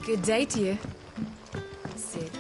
Good day to you, Sid.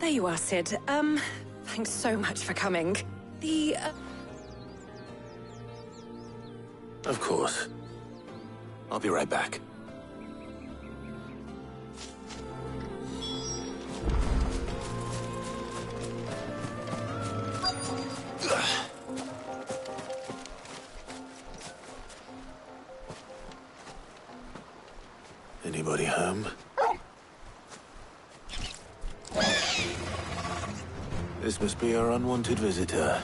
There you are, Sid. Thanks so much for coming. Of course. I'll be right back. Anybody home? This must be our unwanted visitor.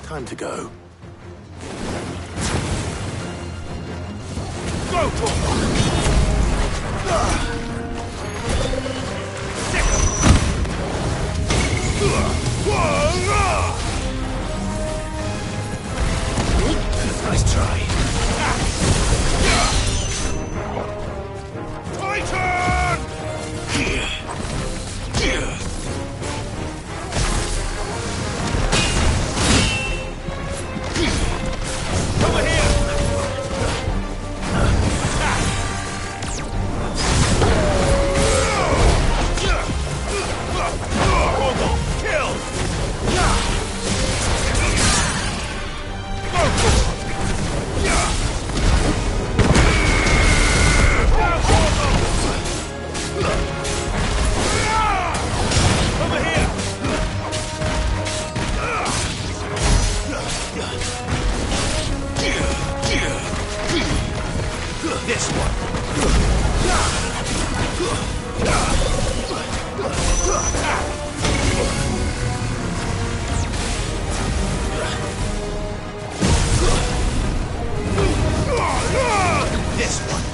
Time to go. Go for nice try. Titan! Over here! This one. This one.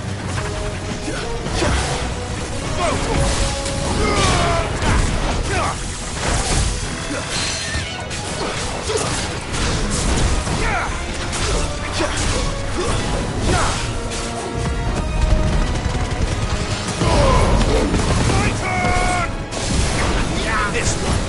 This one.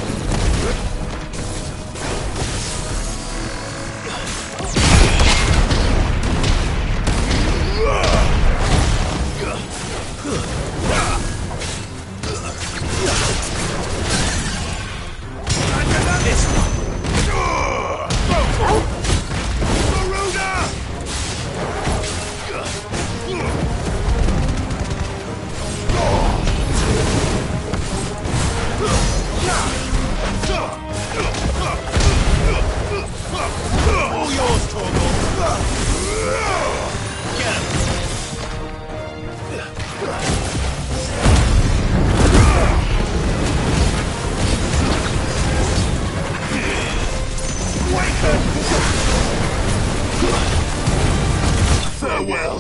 Farewell.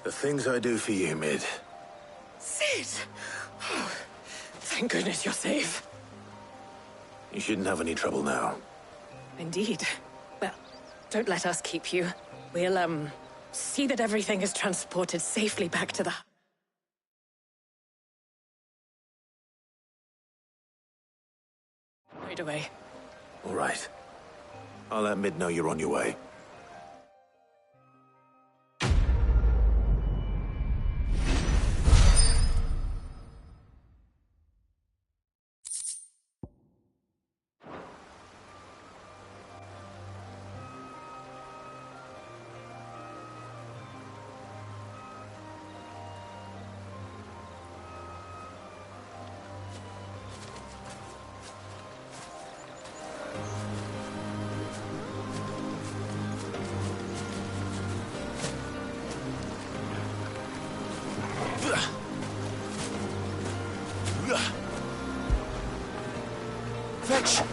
The things I do for you, Mid. Sid! Oh, thank goodness you're safe. You shouldn't have any trouble now. Indeed. Well, don't let us keep you. We'll, see that everything is transported safely back to the... Right away. All right. I'll let Mid know you're on your way. Fetch!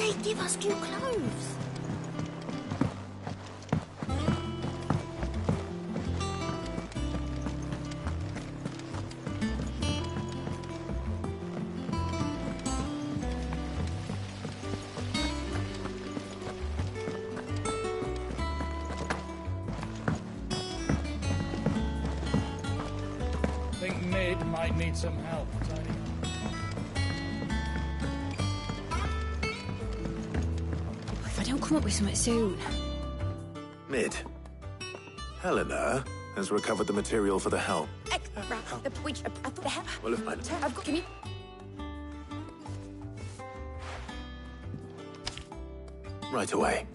they give us new clothes? Think Mid might need some help tidying up. If I don't come up with something soon. Mid. Helena has recovered the material for the helm. Which, I thought the hell. Well, if I... I've got. Give me. Right away.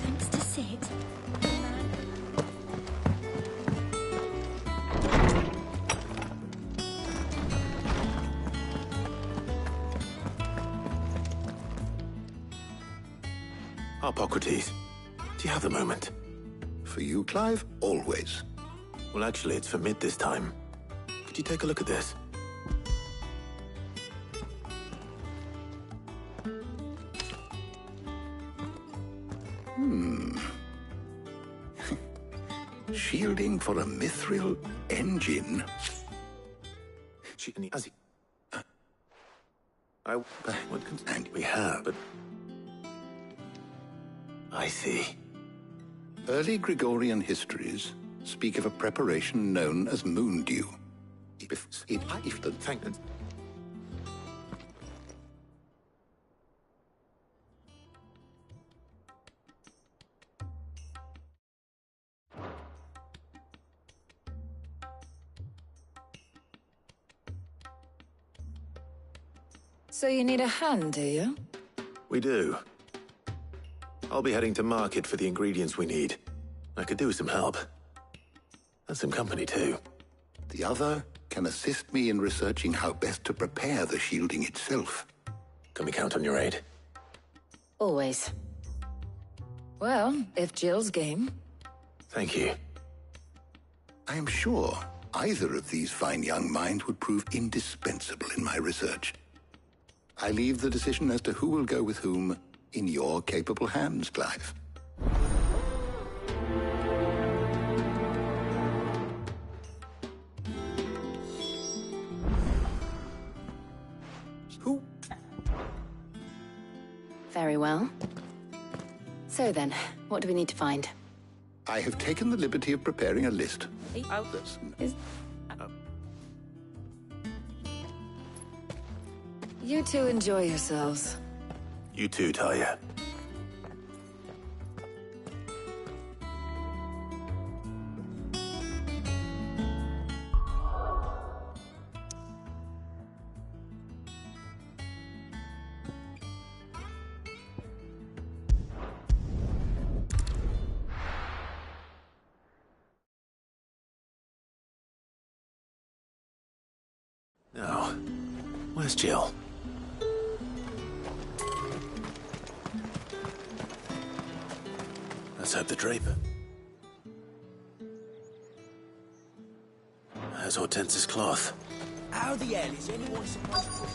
Thanks to Sid. Harpocrates, do you have a moment? For you, Clive, always. Well, actually, it's for Mid this time. Could you take a look at this? Shielding for a mithril engine. As he... what And we have, but... I see. early Gregorian histories speak of a preparation known as moon dew. Thank... So you need a hand, do you? We do. I'll be heading to market for the ingredients we need. I could do with some help. And some company, too. The other can assist me in researching how best to prepare the shielding itself. Can we count on your aid? Always. Well, if Jill's game. Thank you. I am sure either of these fine young minds would prove indispensable in my research. I leave the decision as to who will go with whom in your capable hands, Clive. Who? Very well. So then, what do we need to find? I have taken the liberty of preparing a list. You two enjoy yourselves. You too, Talia. Now, where's Jill? Let's hope the Draper. There's Hortense's cloth. How the hell is anyone supposed to...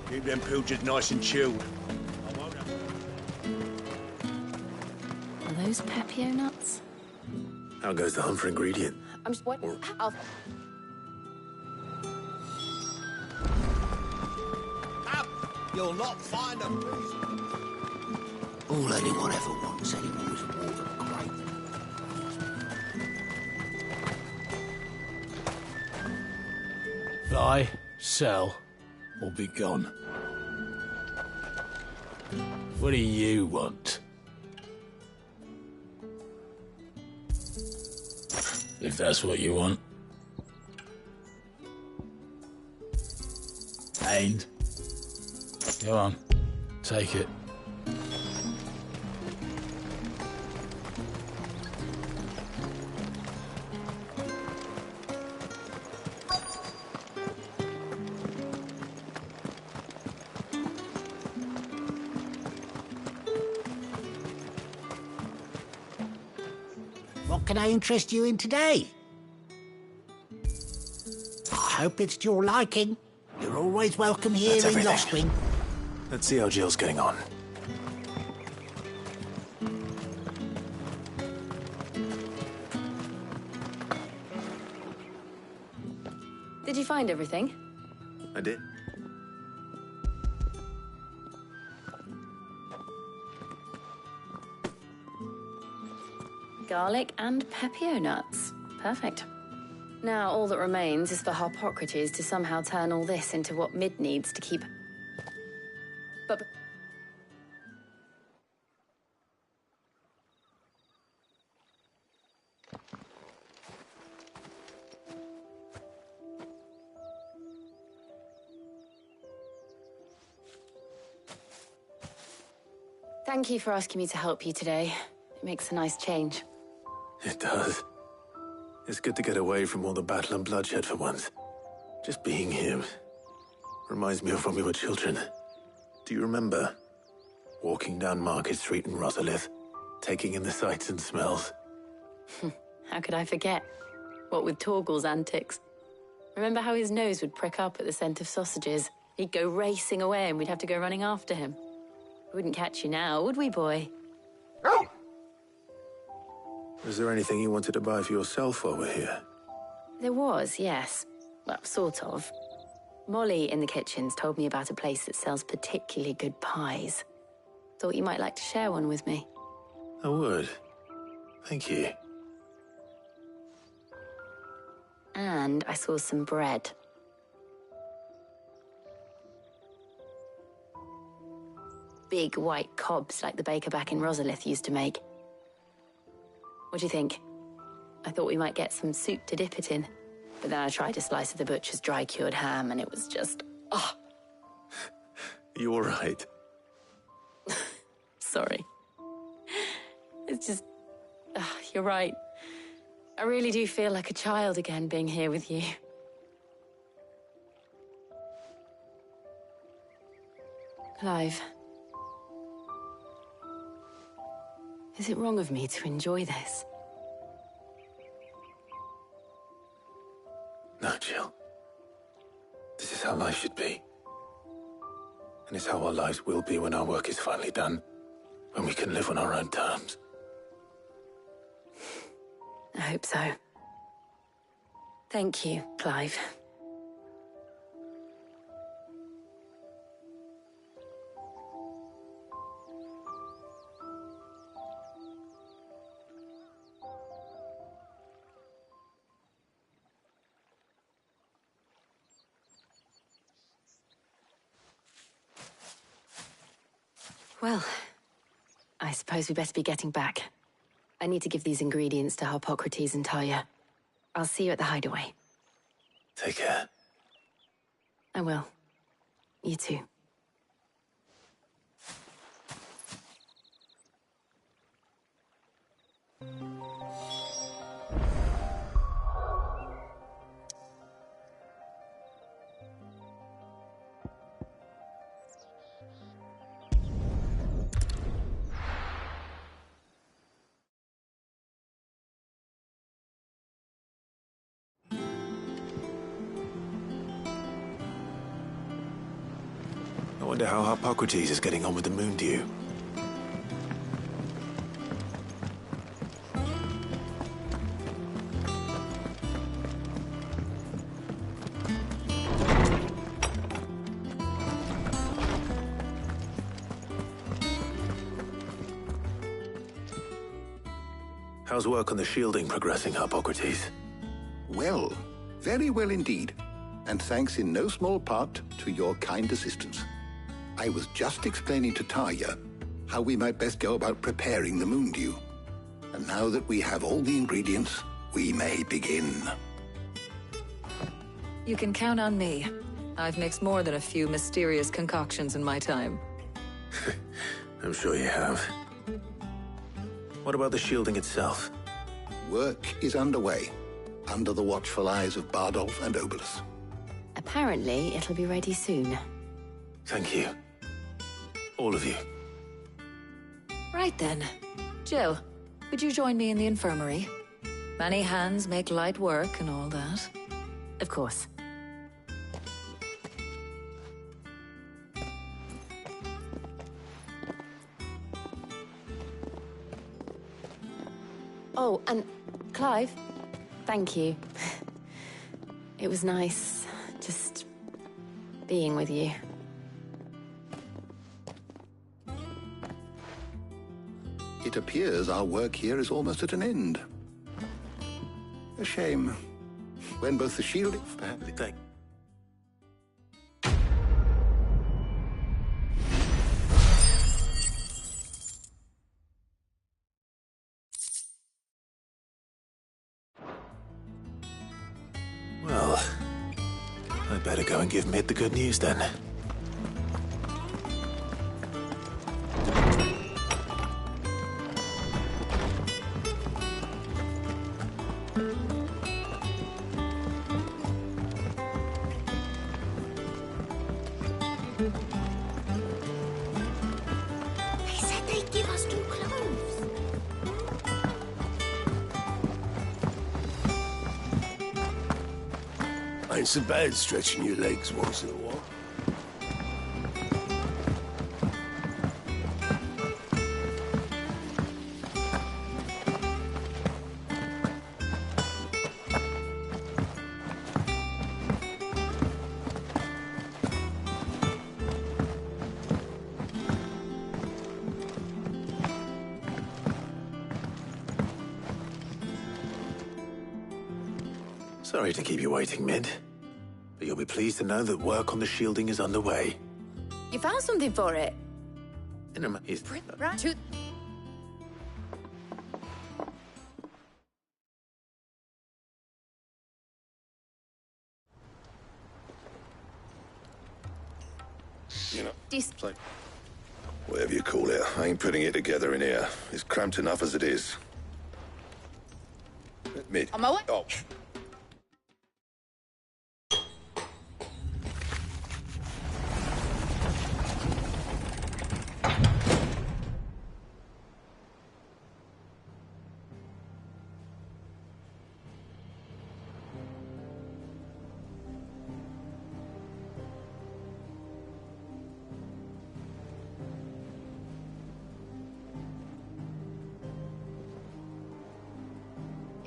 Keep them pilchards nice and chilled. Are those Pepio nuts? How goes the hunt for ingredient? I'm just what? I'll... You'll not find a reason. All anyone ever wants anymore is a water crate. Buy, sell, or be gone. What do you want? If that's what you want. And go on, take it. What can I interest you in today? I hope it's to your liking. You're always welcome here That's in everything. Lostwing. Let's see how Jill's getting on. Did you find everything? I did. Garlic and pepio nuts. Perfect. Now all that remains is for Harpocrates to somehow turn all this into what Mid needs to keep... But... Thank you for asking me to help you today. It makes a nice change. It does. It's good to get away from all the battle and bloodshed for once. Just being here reminds me of when we were children. Do you remember? Walking down Market Street in Rosalith, taking in the sights and smells. How could I forget? What with Torgal's antics. Remember how his nose would prick up at the scent of sausages? He'd go racing away and we'd have to go running after him. We wouldn't catch you now, would we, boy? Was there anything you wanted to buy for yourself while we're here? There was, yes. Well, sort of. Molly in the kitchens told me about a place that sells particularly good pies. Thought you might like to share one with me. I would. Thank you. And I saw some bread. Big white cobs like the baker back in Rosalith used to make. What do you think? I thought we might get some soup to dip it in. But then I tried a slice of the butcher's dry-cured ham and it was just... oh, You all right? sorry. It's just... you're right. I really do feel like a child again being here with you. Clive. Is it wrong of me to enjoy this? No, Jill. This is how life should be. And it's how our lives will be when our work is finally done. When we can live on our own terms. I hope so. Thank you, Clive. Well, I suppose we better be getting back. I need to give these ingredients to Harpocrates and Talia. I'll see you at the hideaway. Take care. I will. You too. I wonder how Harpocrates is getting on with the moon dew. How's work on the shielding progressing, Harpocrates? Well, very well indeed. and thanks in no small part to your kind assistance. I was just explaining to Tarja how we might best go about preparing the moon dew. And now that we have all the ingredients, we may begin. You can count on me. I've mixed more than a few mysterious concoctions in my time. I'm sure you have. What about the shielding itself? Work is underway, under the watchful eyes of Bardolph and Obolus. Apparently, it'll be ready soon. Thank you. All of you. Right then. Jill, would you join me in the infirmary? Many hands make light work and all that. Of course. Oh, and Clive, thank you. It was nice, just being with you. It appears our work here is almost at an end. A shame. When both the shield... Thank Well, I'd better go and give Mid the good news then. They said they'd give us new clothes. Ain't so bad stretching your legs once in a while. Sorry to keep you waiting, Mid. But you'll be pleased to know that work on the shielding is underway. You found something for it? Right to... You know, Dis- whatever you call it, I ain't putting it together in here. It's cramped enough as it is. Mid. On my way. Oh.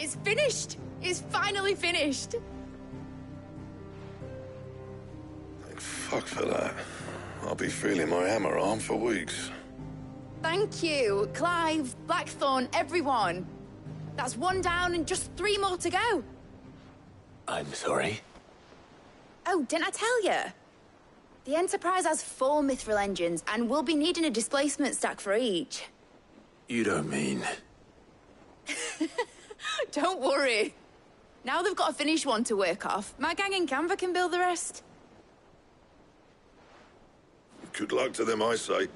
It's finished! It's finally finished! Thank fuck for that. I'll be feeling my hammer arm for weeks. Thank you, Clive, Blackthorn, everyone. That's one down and just 3 more to go. I'm sorry. Oh, didn't I tell you? The Enterprise has 4 Mithril engines, and we'll be needing a displacement stack for each. You don't mean... Don't worry. Now they've got a finished one to work off. My gang in Canva can build the rest. Good luck to them, I say.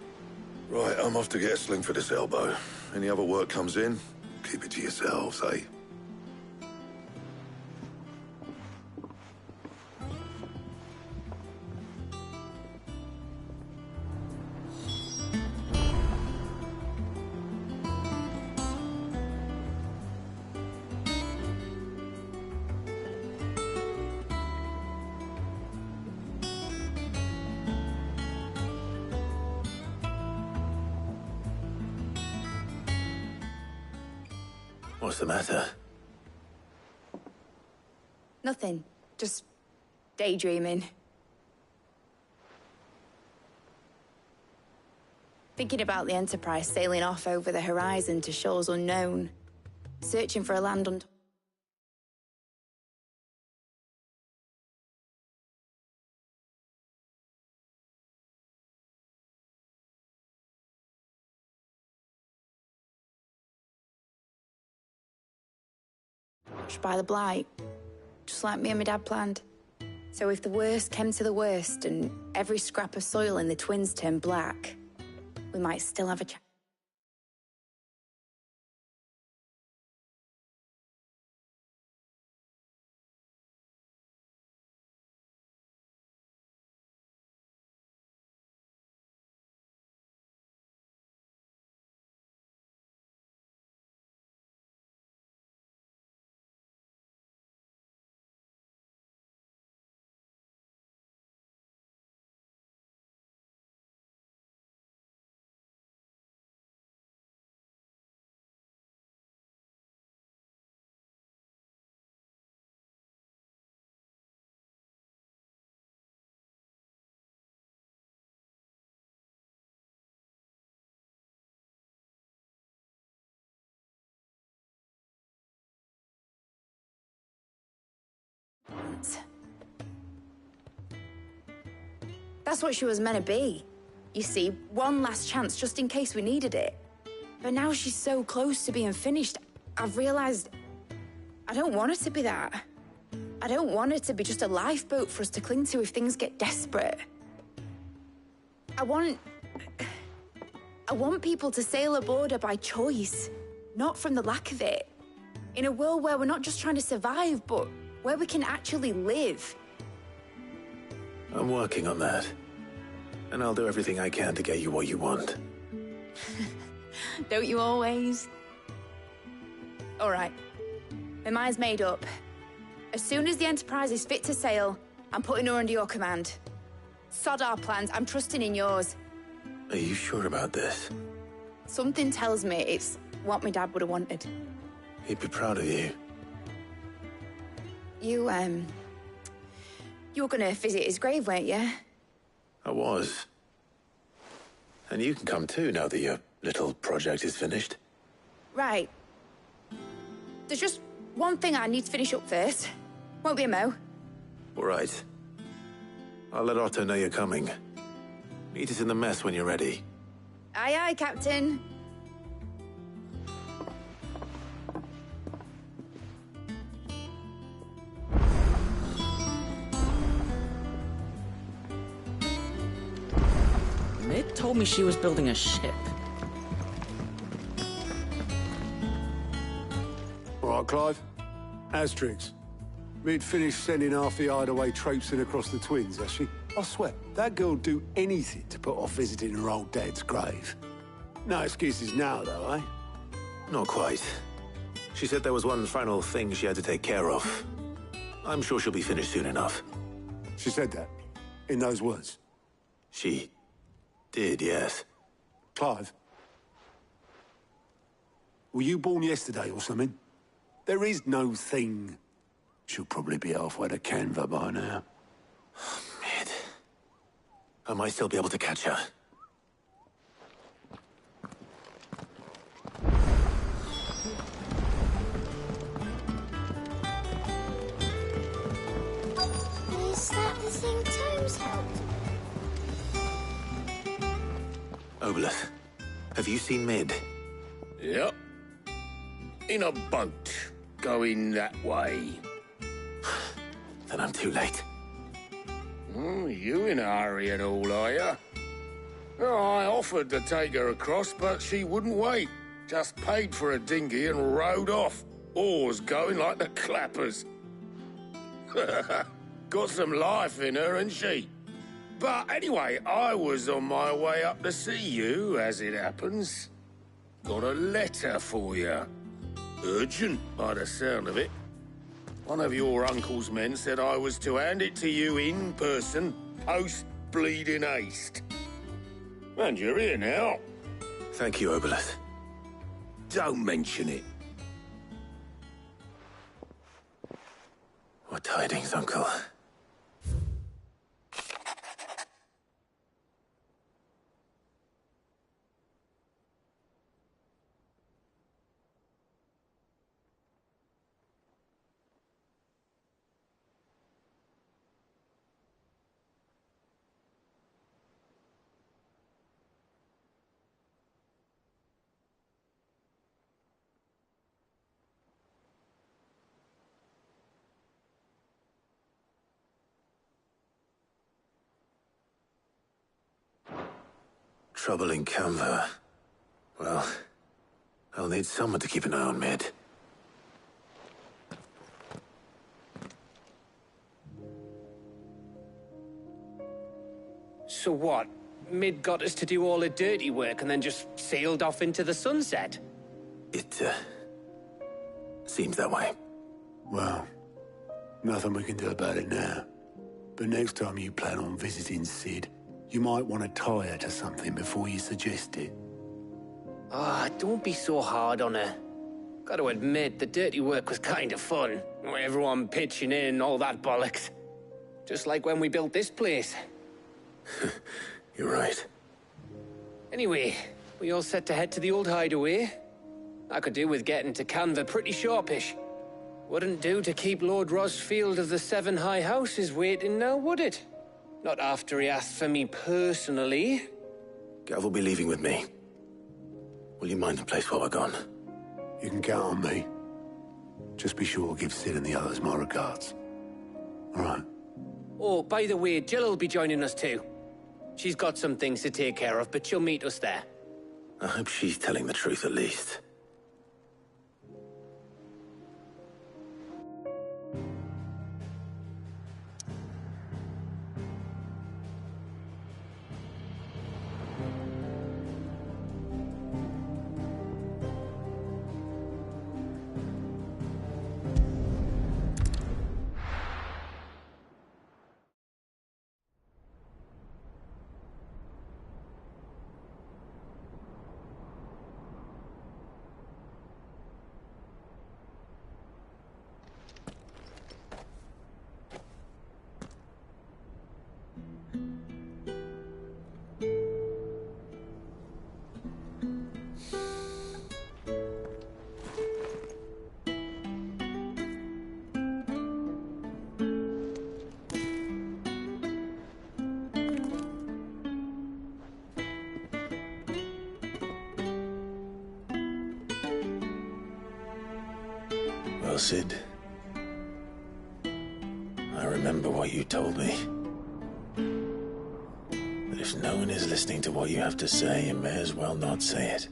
Right, I'm off to get a sling for this elbow. Any other work comes in, keep it to yourselves, eh? What's the matter? Nothing. Just daydreaming. Thinking about the Enterprise sailing off over the horizon to shores unknown, searching for a land squashed by the blight, just like me and my dad planned. So if the worst came to the worst and every scrap of soil in the twins turned black, we might still have a chance. That's what she was meant to be. You see, one last chance just in case we needed it. But now she's so close to being finished, I've realized I don't want her to be that. I don't want her to be just a lifeboat for us to cling to if things get desperate. I want people to sail aboard her by choice, not from the lack of it. In a world where we're not just trying to survive, but where we can actually live. I'm working on that. And I'll do everything I can to get you what you want. Don't you always? All right. My mind's made up. As soon as the Enterprise is fit to sail, I'm putting her under your command. Sod our plans, I'm trusting in yours. Are you sure about this? Something tells me it's what my dad would have wanted. He'd be proud of you. You were gonna visit his grave, weren't you? I was. And you can come too now that your little project is finished. Right. There's just one thing I need to finish up first. Won't be a mo. All right. I'll let Otto know you're coming. Meet us in the mess when you're ready. Aye, aye, Captain. Mid told me she was building a ship. All right, Clive. Asterix. Mid finished sending half the hideaway traipsing across the twins, has she? I swear, that girl'd do anything to put off visiting her old dad's grave. No excuses now, though, eh? Not quite. She said there was one final thing she had to take care of. I'm sure she'll be finished soon enough. She said that? In those words? She did, yes. Clive? Were you born yesterday or something? There is no thing. She'll probably be halfway to Canva by now. Mid. I might still be able to catch her. Is that the thing Tomes helped? Obolus, have you seen Mid? Yep. In a boat, going that way. Then I'm too late. You in a hurry at all, are you? Oh, I offered to take her across, but she wouldn't wait. Just paid for a dinghy and rowed off. Oars going like the clappers. Got some life in her, ain't she? But anyway, I was on my way up to see you, as it happens. Got a letter for you. Urgent, by the sound of it. One of your uncle's men said I was to hand it to you in person, post-bleeding haste. And you're here now. Thank you, Obolus. Don't mention it. What tidings, Uncle? trouble in Canva. Well, I'll need someone to keep an eye on Mid. So what? Mid got us to do all the dirty work and then just sailed off into the sunset? It, seems that way. Well, nothing we can do about it now. But next time you plan on visiting Sid, you might want to tie her to something before you suggest it. Ah, don't be so hard on her. Gotta admit, the dirty work was kind of fun. Everyone pitching in, all that bollocks. Just like when we built this place. You're right. Anyway, we all set to head to the old hideaway. I could do with getting to Canva pretty sharpish. Wouldn't do to keep Lord Rosfield of the Seven High Houses waiting now, would it? Not after he asked for me personally. Gav will be leaving with me. Will you mind the place while we're gone? You can count on me. Just be sure to give Sid and the others my regards. All right. Oh, by the way, Jill will be joining us too. She's got some things to take care of, but she'll meet us there. I hope she's telling the truth at least. Well, Sid, I remember what you told me. That if no one is listening to what you have to say, you may as well not say it.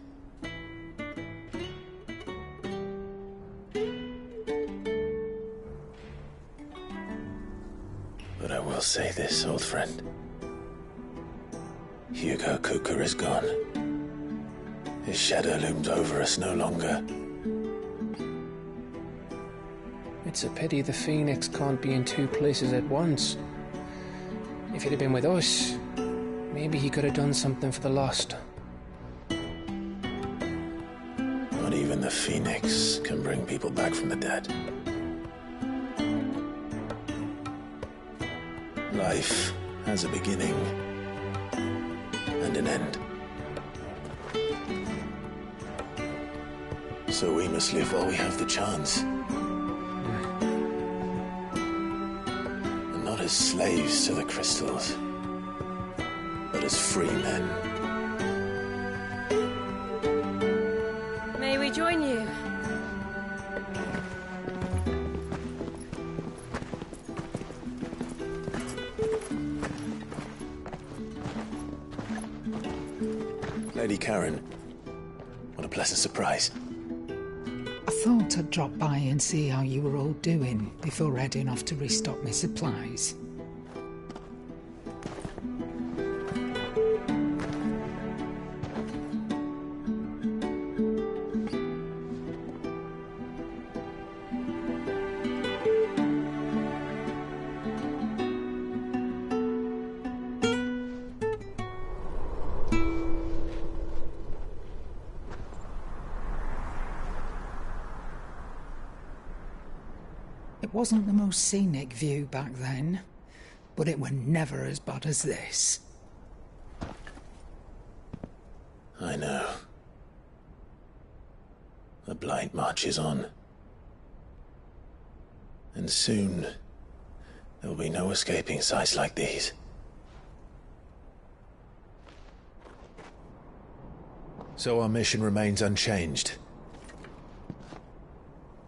But I will say this, old friend. Hugo Cooker is gone. His shadow looms over us no longer. It's a pity the Phoenix can't be in two places at once. If he'd have been with us, maybe he could have done something for the Lost. Not even the Phoenix can bring people back from the dead. Life has a beginning and an end. So we must live while we have the chance. And not as slaves to the crystals, but as free men. May we join you? Lady Karen, what a pleasant surprise. I thought I'd drop by and see how you were all doing before heading off to restock my supplies. It wasn't the most scenic view back then, but it were never as bad as this. I know. The Blight marches on. And soon, there will be no escaping sights like these. So our mission remains unchanged.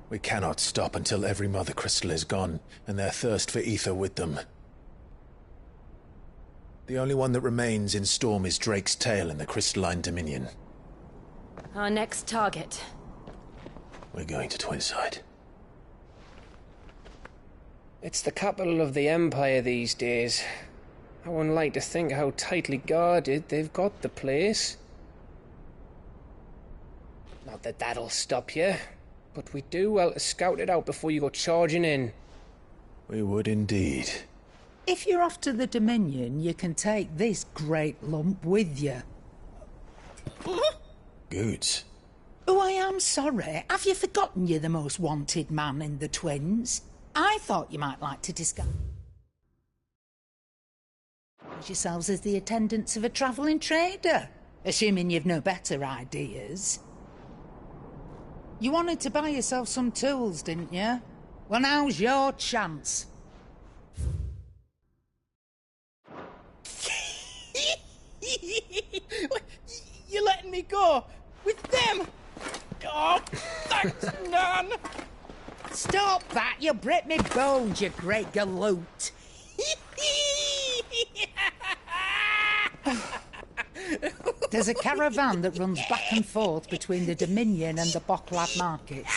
We cannot stop until every Mother Crystal is gone, and their thirst for ether with them. The only one that remains in Storm is Drake's Tail in the Crystalline Dominion. Our next target. We're going to Twinside. It's the capital of the Empire these days. I wouldn't like to think how tightly guarded they've got the place. Not that that'll stop you, but we do well to scout it out before you go charging in. We would indeed. If you're off to the Dominion, you can take this great lump with you. Goods. Oh, I am sorry. Have you forgotten you're the most wanted man in the Twins? I thought you might like to disguise yourselves as the attendants of a travelling trader, assuming you've no better ideas. You wanted to buy yourself some tools, didn't you? Well, now's your chance. You're letting me go with them? Oh, thanks, Nan. Stop that! You'll break me bones, you great galoot. There's a caravan that runs back and forth between the Dominion and the Bocklad markets.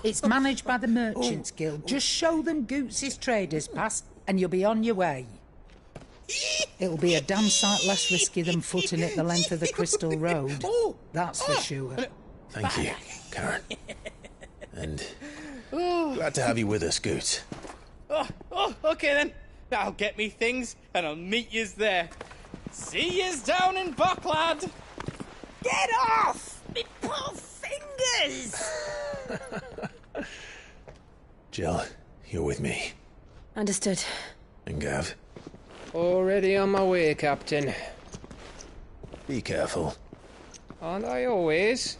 It's managed by the Merchants Guild. Just show them Goots' traders pass and you'll be on your way. It'll be a damn sight less risky than footing it the length of the Crystal Road. That's for sure. Thank you, Karen. And glad to have you with us, Goots. Okay then. I'll get me things and I'll meet yous there. See yous down in Bocklad. Get off! Me poor fingers! Jill, you're with me. Understood. And Gav? Already on my way, Captain. Be careful. Aren't I always?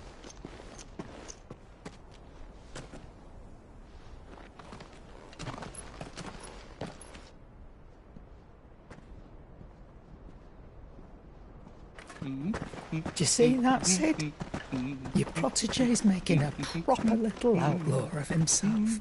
Do you see that, Sid? Your protege's making a proper little outlaw of himself.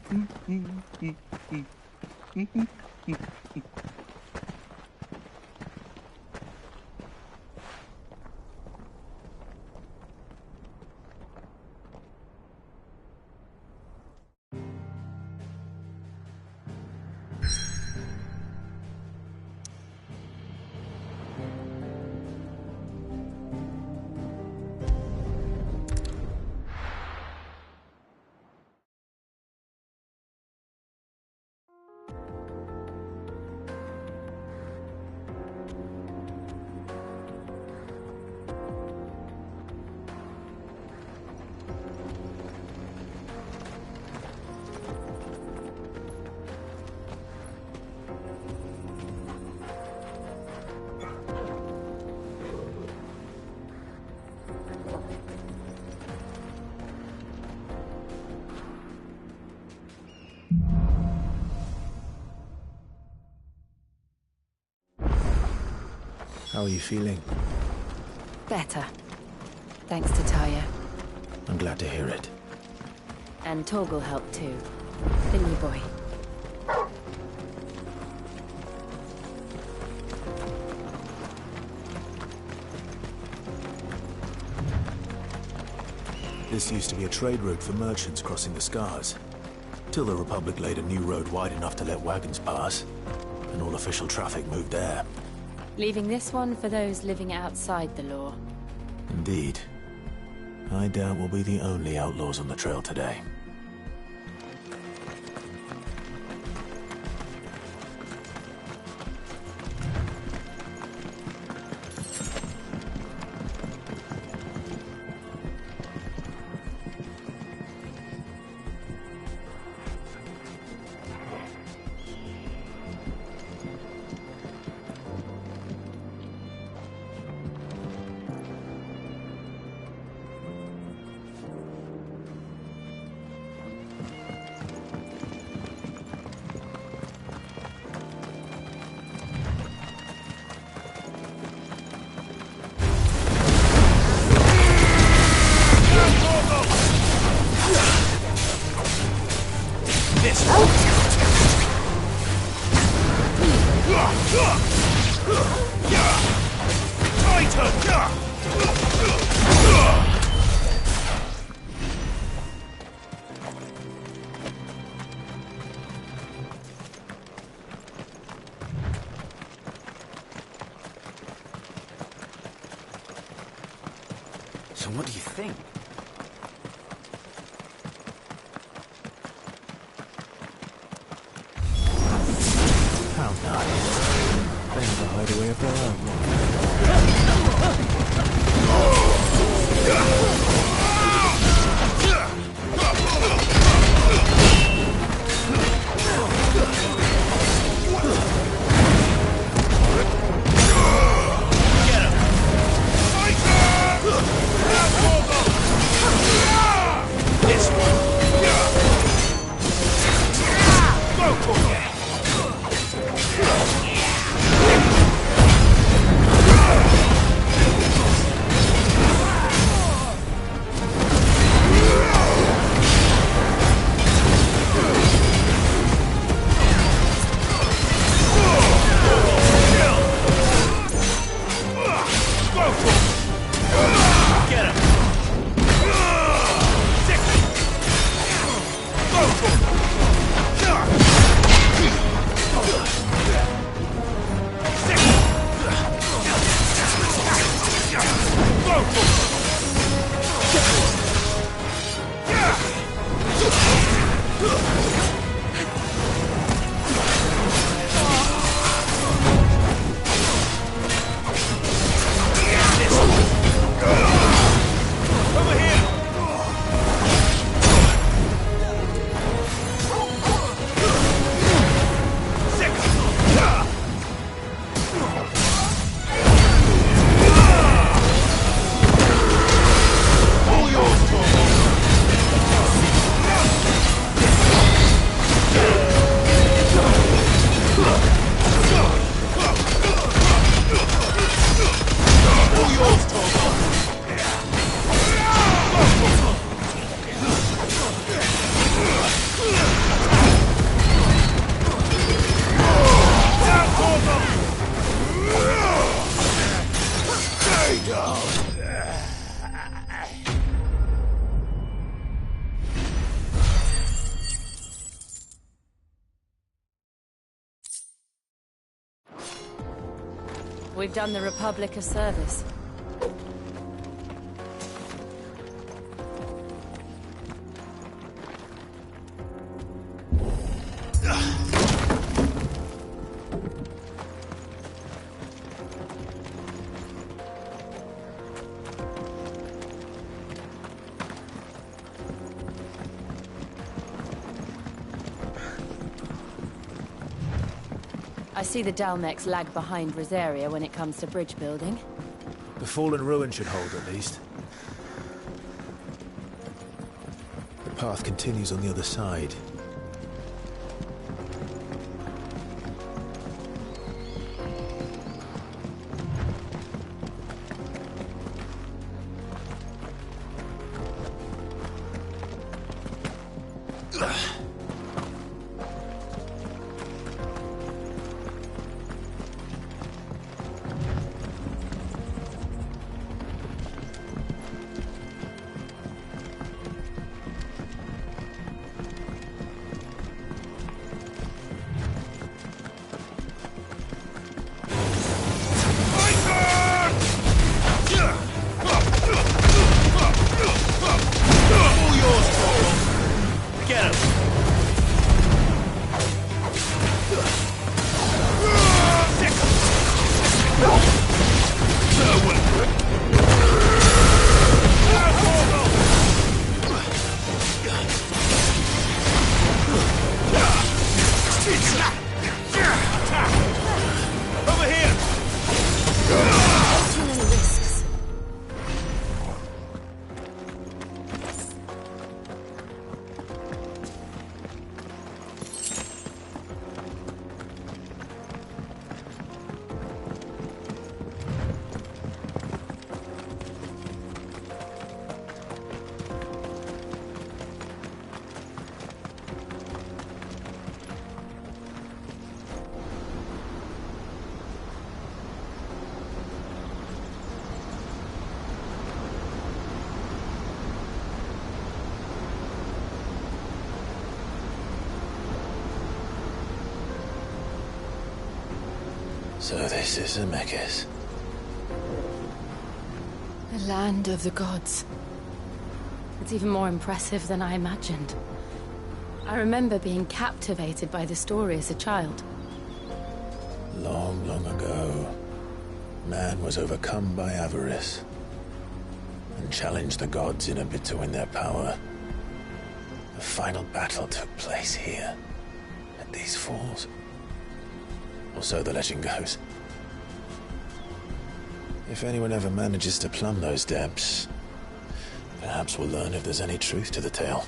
How are you feeling? Better. Thanks to Taya. I'm glad to hear it. And Torgal helped too. Didn't you, boy? This used to be a trade route for merchants crossing the Scars. Till the Republic laid a new road wide enough to let wagons pass, and all official traffic moved there. Leaving this one for those living outside the law. Indeed. I doubt we'll be the only outlaws on the trail today. What do you think? How nice. They have a hideaway of their own. We've done the Republic a service. I see the Dalmex lag behind Rosaria when it comes to bridge building. The fallen ruin should hold, at least. The path continues on the other side. So this is Zemeckis. It The land of the gods. It's even more impressive than I imagined. I remember being captivated by the story as a child. Long, long ago, man was overcome by avarice and challenged the gods in a bid to win their power. The final battle took place here, at these falls. Or so the legend goes. If anyone ever manages to plumb those depths, perhaps we'll learn if there's any truth to the tale.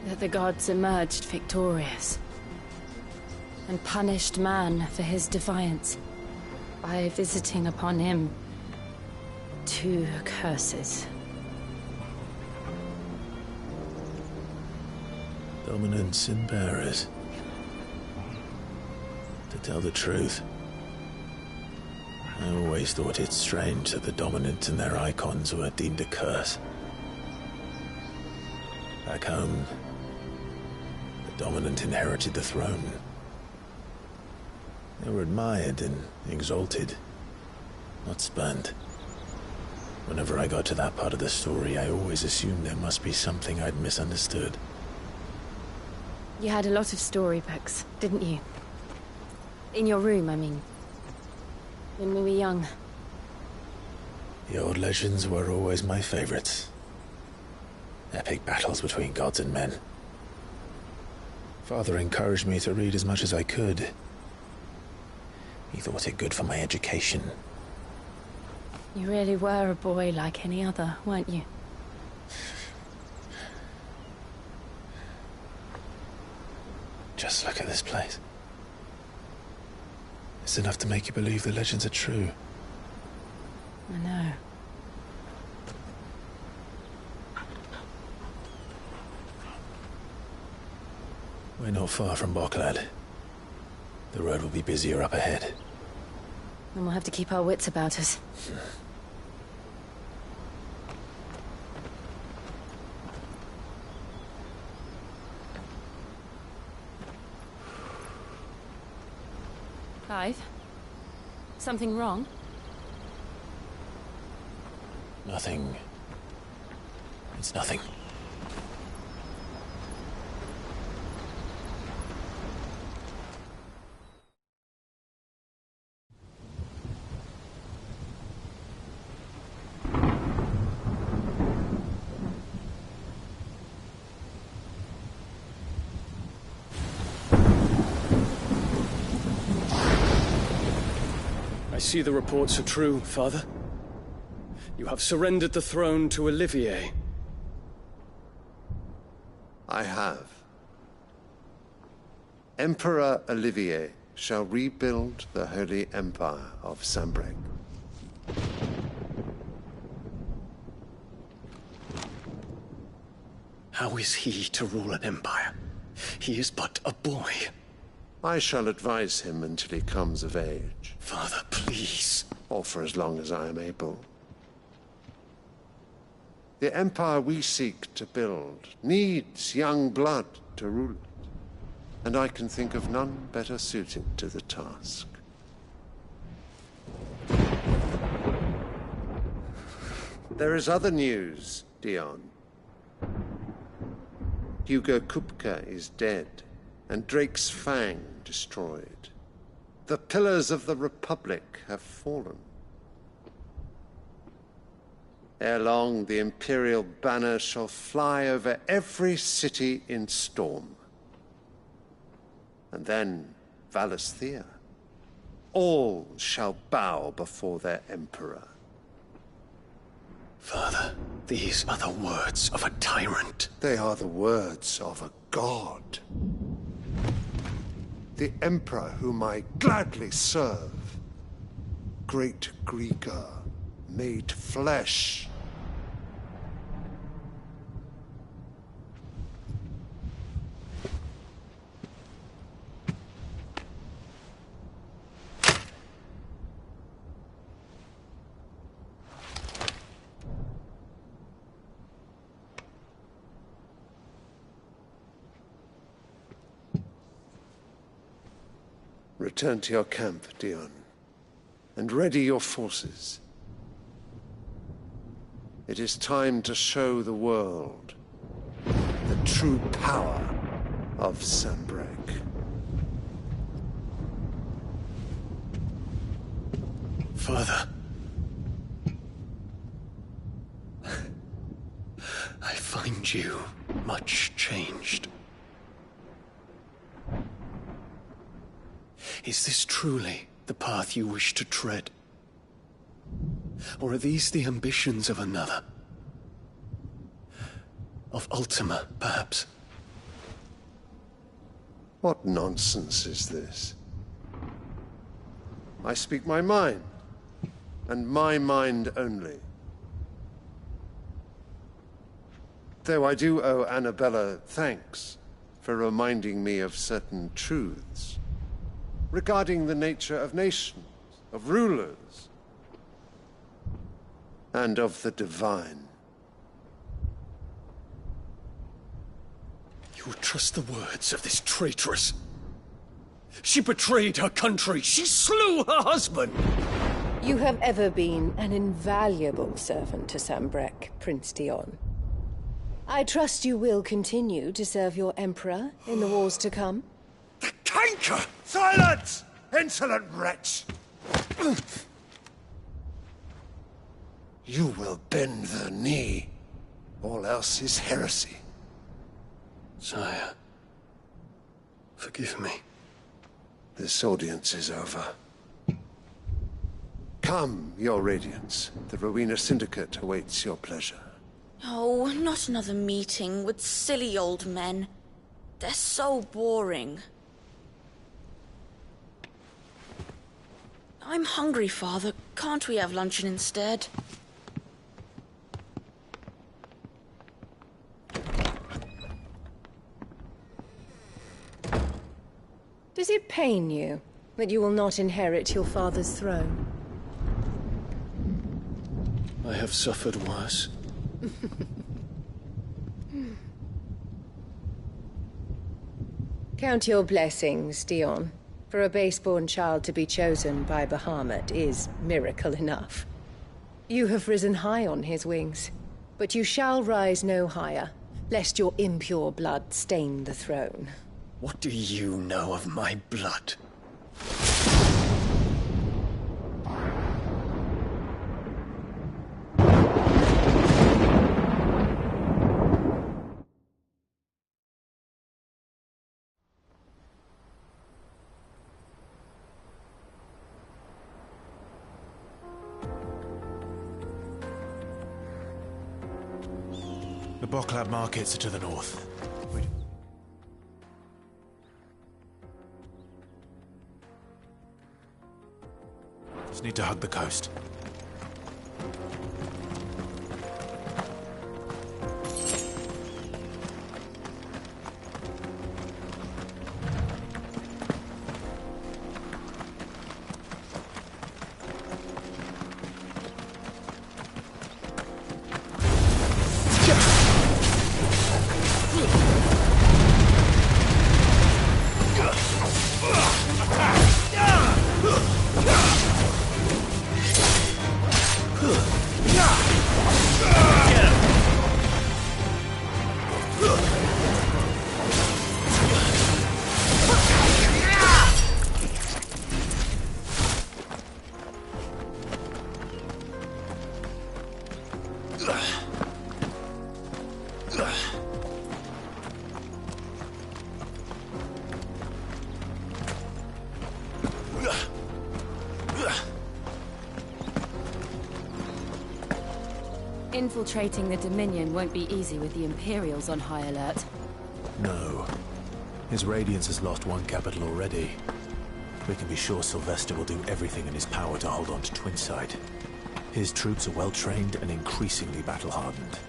That the gods emerged victorious and punished man for his defiance by visiting upon him 2 curses. Dominant sin bearers. To tell the truth, I always thought it strange that the dominant and their icons were deemed a curse. Back home, the dominant inherited the throne. They were admired and exalted, not spurned. Whenever I got to that part of the story, I always assumed there must be something I'd misunderstood. You had a lot of storybooks, didn't you? In your room, I mean. When we were young. The old legends were always my favorites. Epic battles between gods and men. Father encouraged me to read as much as I could. He thought it good for my education. You really were a boy like any other, weren't you? Just look at this place. It's enough to make you believe the legends are true. I know. We're not far from Boklad. The road will be busier up ahead. And we'll have to keep our wits about us. Clive? Something wrong? Nothing. It's nothing. I see the reports are true, Father. You have surrendered the throne to Olivier. I have. Emperor Olivier shall rebuild the Holy Empire of Sanbreque. How is he to rule an empire? He is but a boy. I shall advise him until he comes of age. Father, please. Or for as long as I am able. The empire we seek to build needs young blood to rule it, and I can think of none better suited to the task. There is other news, Dion. Hugo Kupka is dead, and Drake's Fang destroyed. The pillars of the Republic have fallen. Ere long, the Imperial banner shall fly over every city in Storm. And then, Valisthea. All shall bow before their Emperor. Father, these are the words of a tyrant. They are the words of a god. The Emperor whom I gladly serve. Great Greagor, made flesh. Return to your camp, Dion, and ready your forces. It is time to show the world the true power of Sanbreque. Father. I find you much changed. Is this truly the path you wish to tread? Or are these the ambitions of another? Of Ultima, perhaps? What nonsense is this? I speak my mind, and my mind only. Though I do owe Annabella thanks for reminding me of certain truths regarding the nature of nations, of rulers, and of the divine. You would trust the words of this traitress? She betrayed her country. She slew her husband. You have ever been an invaluable servant to Sanbreque, Prince Dion. I trust you will continue to serve your Emperor in the wars to come. The canker! Silence! Insolent wretch! You will bend the knee. All else is heresy. Sire, forgive me. This audience is over. Come, your Radiance. The Rowena Syndicate awaits your pleasure. Oh, not another meeting with silly old men. They're so boring. I'm hungry, Father. Can't we have luncheon instead? Does it pain you that you will not inherit your father's throne? I have suffered worse. Count your blessings, Dion. For a base-born child to be chosen by Bahamut is miracle enough. You have risen high on his wings, but you shall rise no higher, lest your impure blood stain the throne. What do you know of my blood? The Boklab markets are to the north. Just need to hug the coast. Infiltrating the Dominion won't be easy with the Imperials on high alert. No. His Radiance has lost one capital already. We can be sure Sylvester will do everything in his power to hold on to Twinside. His troops are well-trained and increasingly battle-hardened.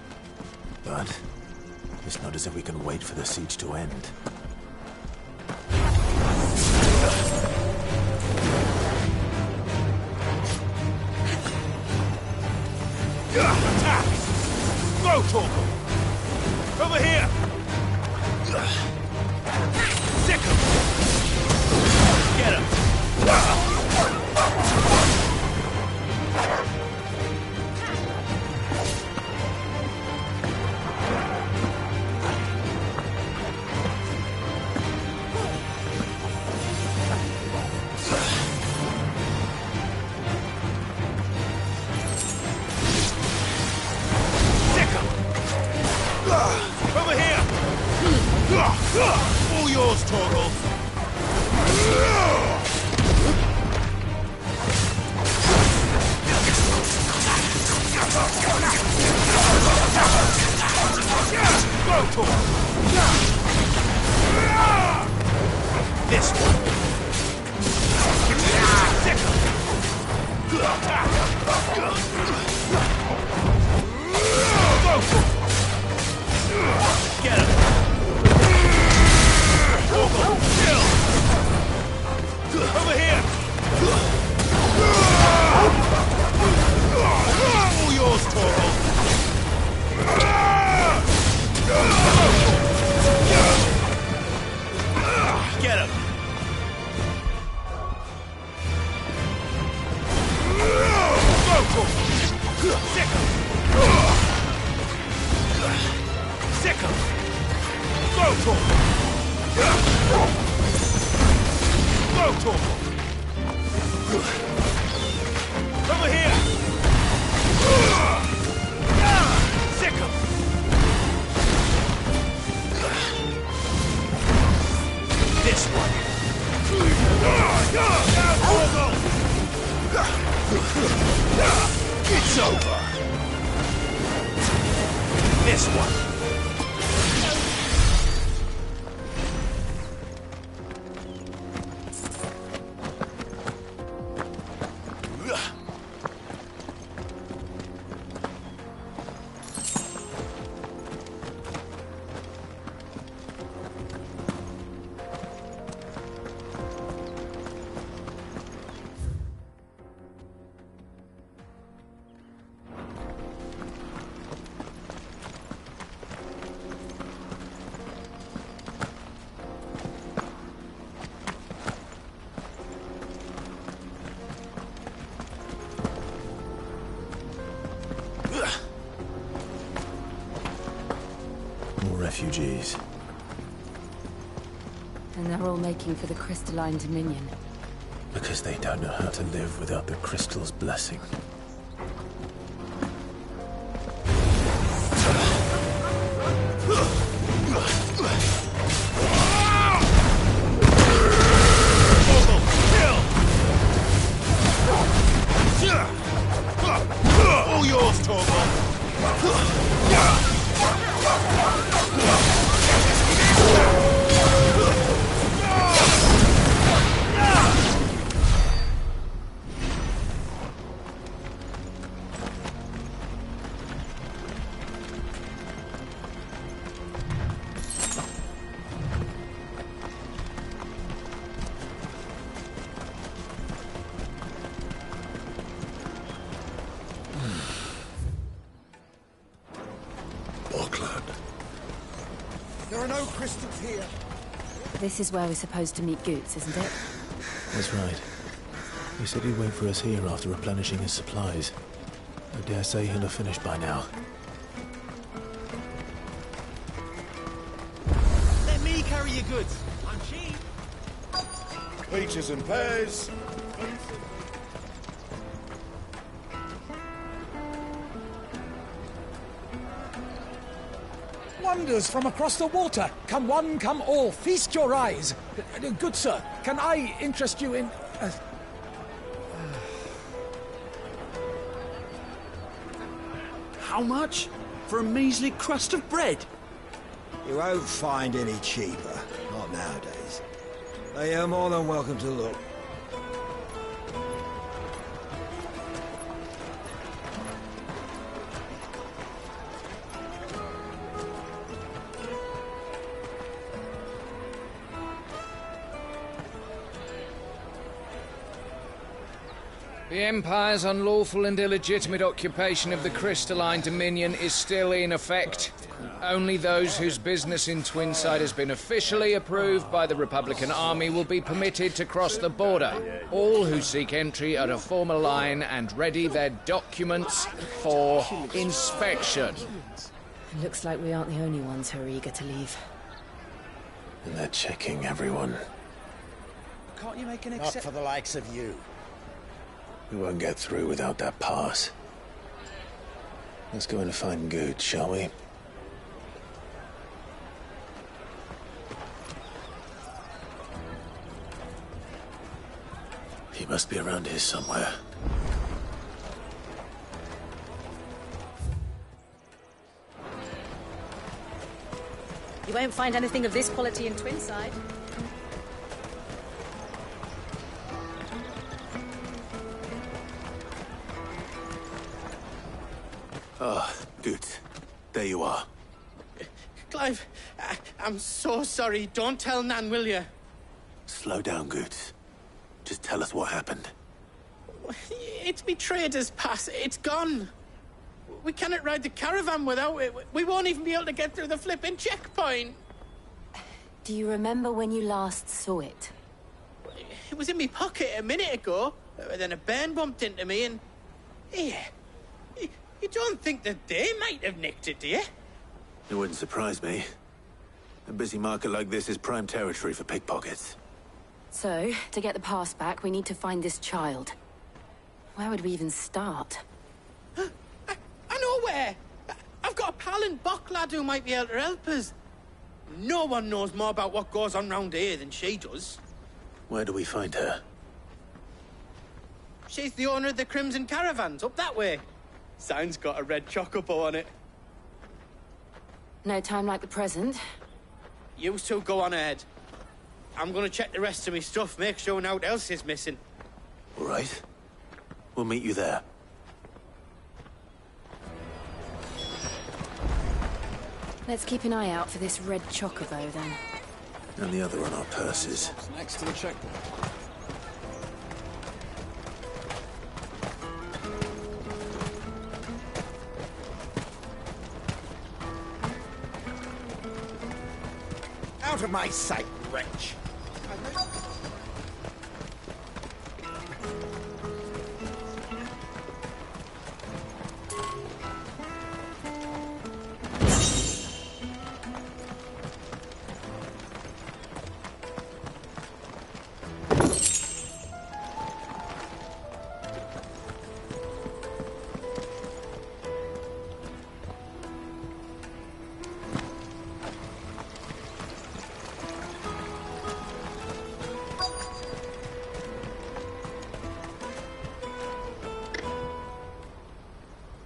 But it's not as if we can wait for the siege to end. Attack! Go, Torgal! Over here! Sick him! Get him! Over here! All yours, Torgal! Go, Torgal! This one! Get him! Torgal, kill! Over here! All yours, Torgal! Get him! Go, Torgal! Sick him! Sick him! Go, Torgal! Go, Torgal! Over here! Sick him! This one! Now, Torgal! It's over! This one! Refugees. And they're all making for the Crystalline Dominion. Because they don't know how to live without the Crystal's blessing. All yours, Torgal! There are no crystals here. This is where we're supposed to meet Goots, isn't it? That's right. He said he'd wait for us here after replenishing his supplies. I dare say he'll have finished by now. Let me carry your goods. I'm cheap. Peaches and pears. Wonders from across the water. Come one, come all. Feast your eyes. Good sir, can I interest you in... How much? For a measly crust of bread? You won't find any cheaper. Not nowadays. But you're more than welcome to look. The Empire's unlawful and illegitimate occupation of the Crystalline Dominion is still in effect. Only those whose business in Twinside has been officially approved by the Republican Army will be permitted to cross the border. All who seek entry are to form a line and ready their documents for inspection. It looks like we aren't the only ones who are eager to leave. And they're checking everyone. Can't you make an Not for the likes of you. We won't get through without that pass. Let's go in and find Goots, shall we? He must be around here somewhere. You won't find anything of this quality in Twinside. Ah, good. There you are. Clive, I'm so sorry. Don't tell Nan, will you? Slow down, Goots. Just tell us what happened. It's me trader's pass. It's gone. We cannot ride the caravan without it. We won't even be able to get through the flipping checkpoint. Do you remember when you last saw it? It was in my pocket a minute ago. Then a bairn bumped into me and... Here. You don't think that they might have nicked it, do you? It wouldn't surprise me. A busy market like this is prime territory for pickpockets. So, to get the pass back, we need to find this child. Where would we even start? I know where! I've got a pal in Bocklad who might be able to help us. No one knows more about what goes on round here than she does. Where do we find her? She's the owner of the Crimson Caravans, up that way. Sign's got a red chocobo on it. No time like the present. You two go on ahead. I'm gonna check the rest of my stuff, make sure naught else is missing. All right. We'll meet you there. Let's keep an eye out for this red chocobo, then. And the other on our purses. It's next to the checkpoint. Out of my sight, wretch!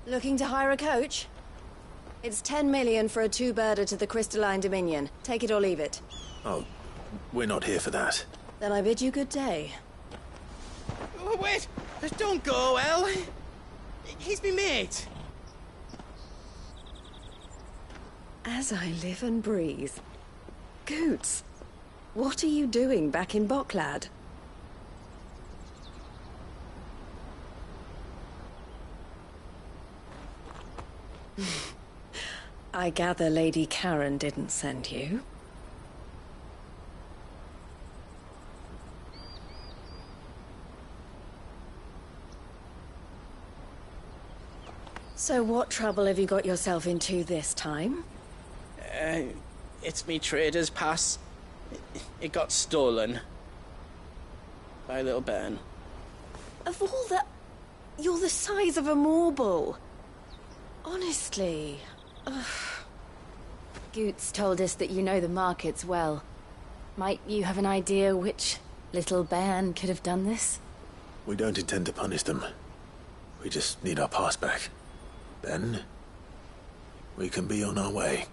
Looking to hire a coach? It's 10 million for a two-birder to the Crystalline Dominion. Take it or leave it. Oh, we're not here for that. Then I bid you good day. Oh, wait! Don't go, El! He's me mate. As I live and breathe. Goots, what are you doing back in Bocklad? I gather Lady Karen didn't send you. So what trouble have you got yourself into this time? It's me trader's pass. It got stolen. By a little bairn. Of all the... You're the size of a marble. Honestly. Ugh. Goots told us that you know the markets well. Might you have an idea which little bairn could have done this? We don't intend to punish them. We just need our pass back. Then, we can be on our way.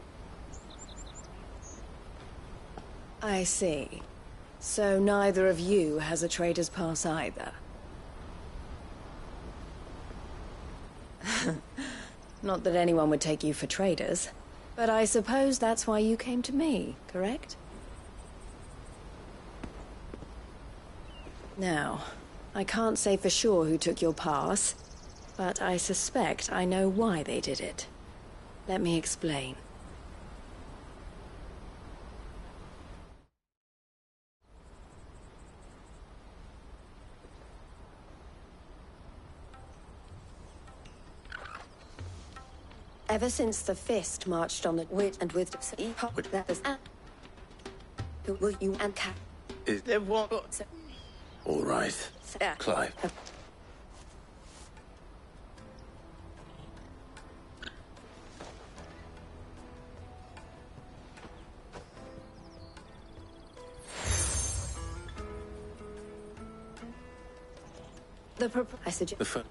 I see. So neither of you has a trader's pass either. Not that anyone would take you for traders, but I suppose that's why you came to me, correct? Now, I can't say for sure who took your pass, but I suspect I know why they did it. Let me explain. Ever since the Fist marched on the wit and with that is who will you and Cap? There won't. All right, Clive. I suggest... The fun...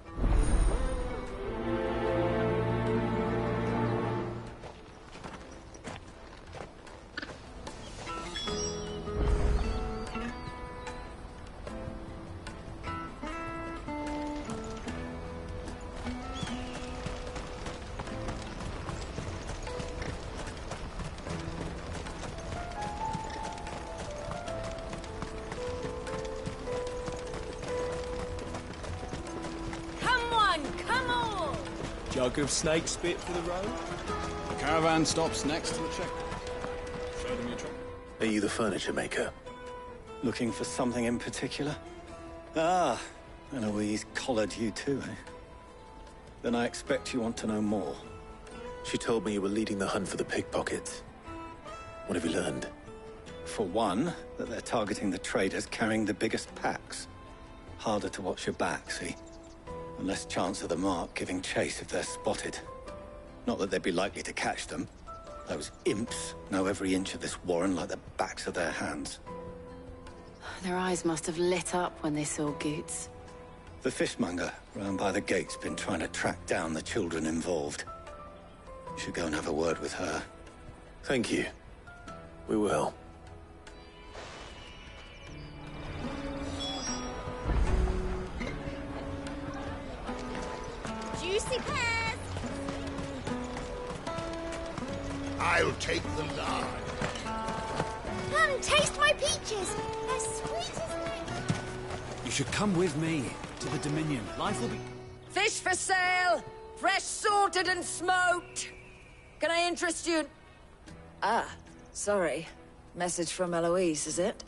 Jug of snake spit for the road. The caravan stops next to the check. Show them your truck. Are you the furniture maker? Looking for something in particular? Ah, Eloise collared you too, eh? Then I expect you want to know more. She told me you were leading the hunt for the pickpockets. What have you learned? For one, that they're targeting the traders carrying the biggest packs. Harder to watch your back, see? And less chance of the mark giving chase if they're spotted. Not that they'd be likely to catch them. Those imps know every inch of this warren like the backs of their hands. Their eyes must have lit up when they saw Goots. The fishmonger round by the gate's been trying to track down the children involved. You should go and have a word with her. Thank you. We will. Juicy pears! I'll take the lard. Come, taste my peaches. They're sweet as milk. You should come with me to the Dominion. Life will be... Fish for sale! Fresh sorted and smoked! Can I interest you in... Ah, sorry. Message from Eloise, is it?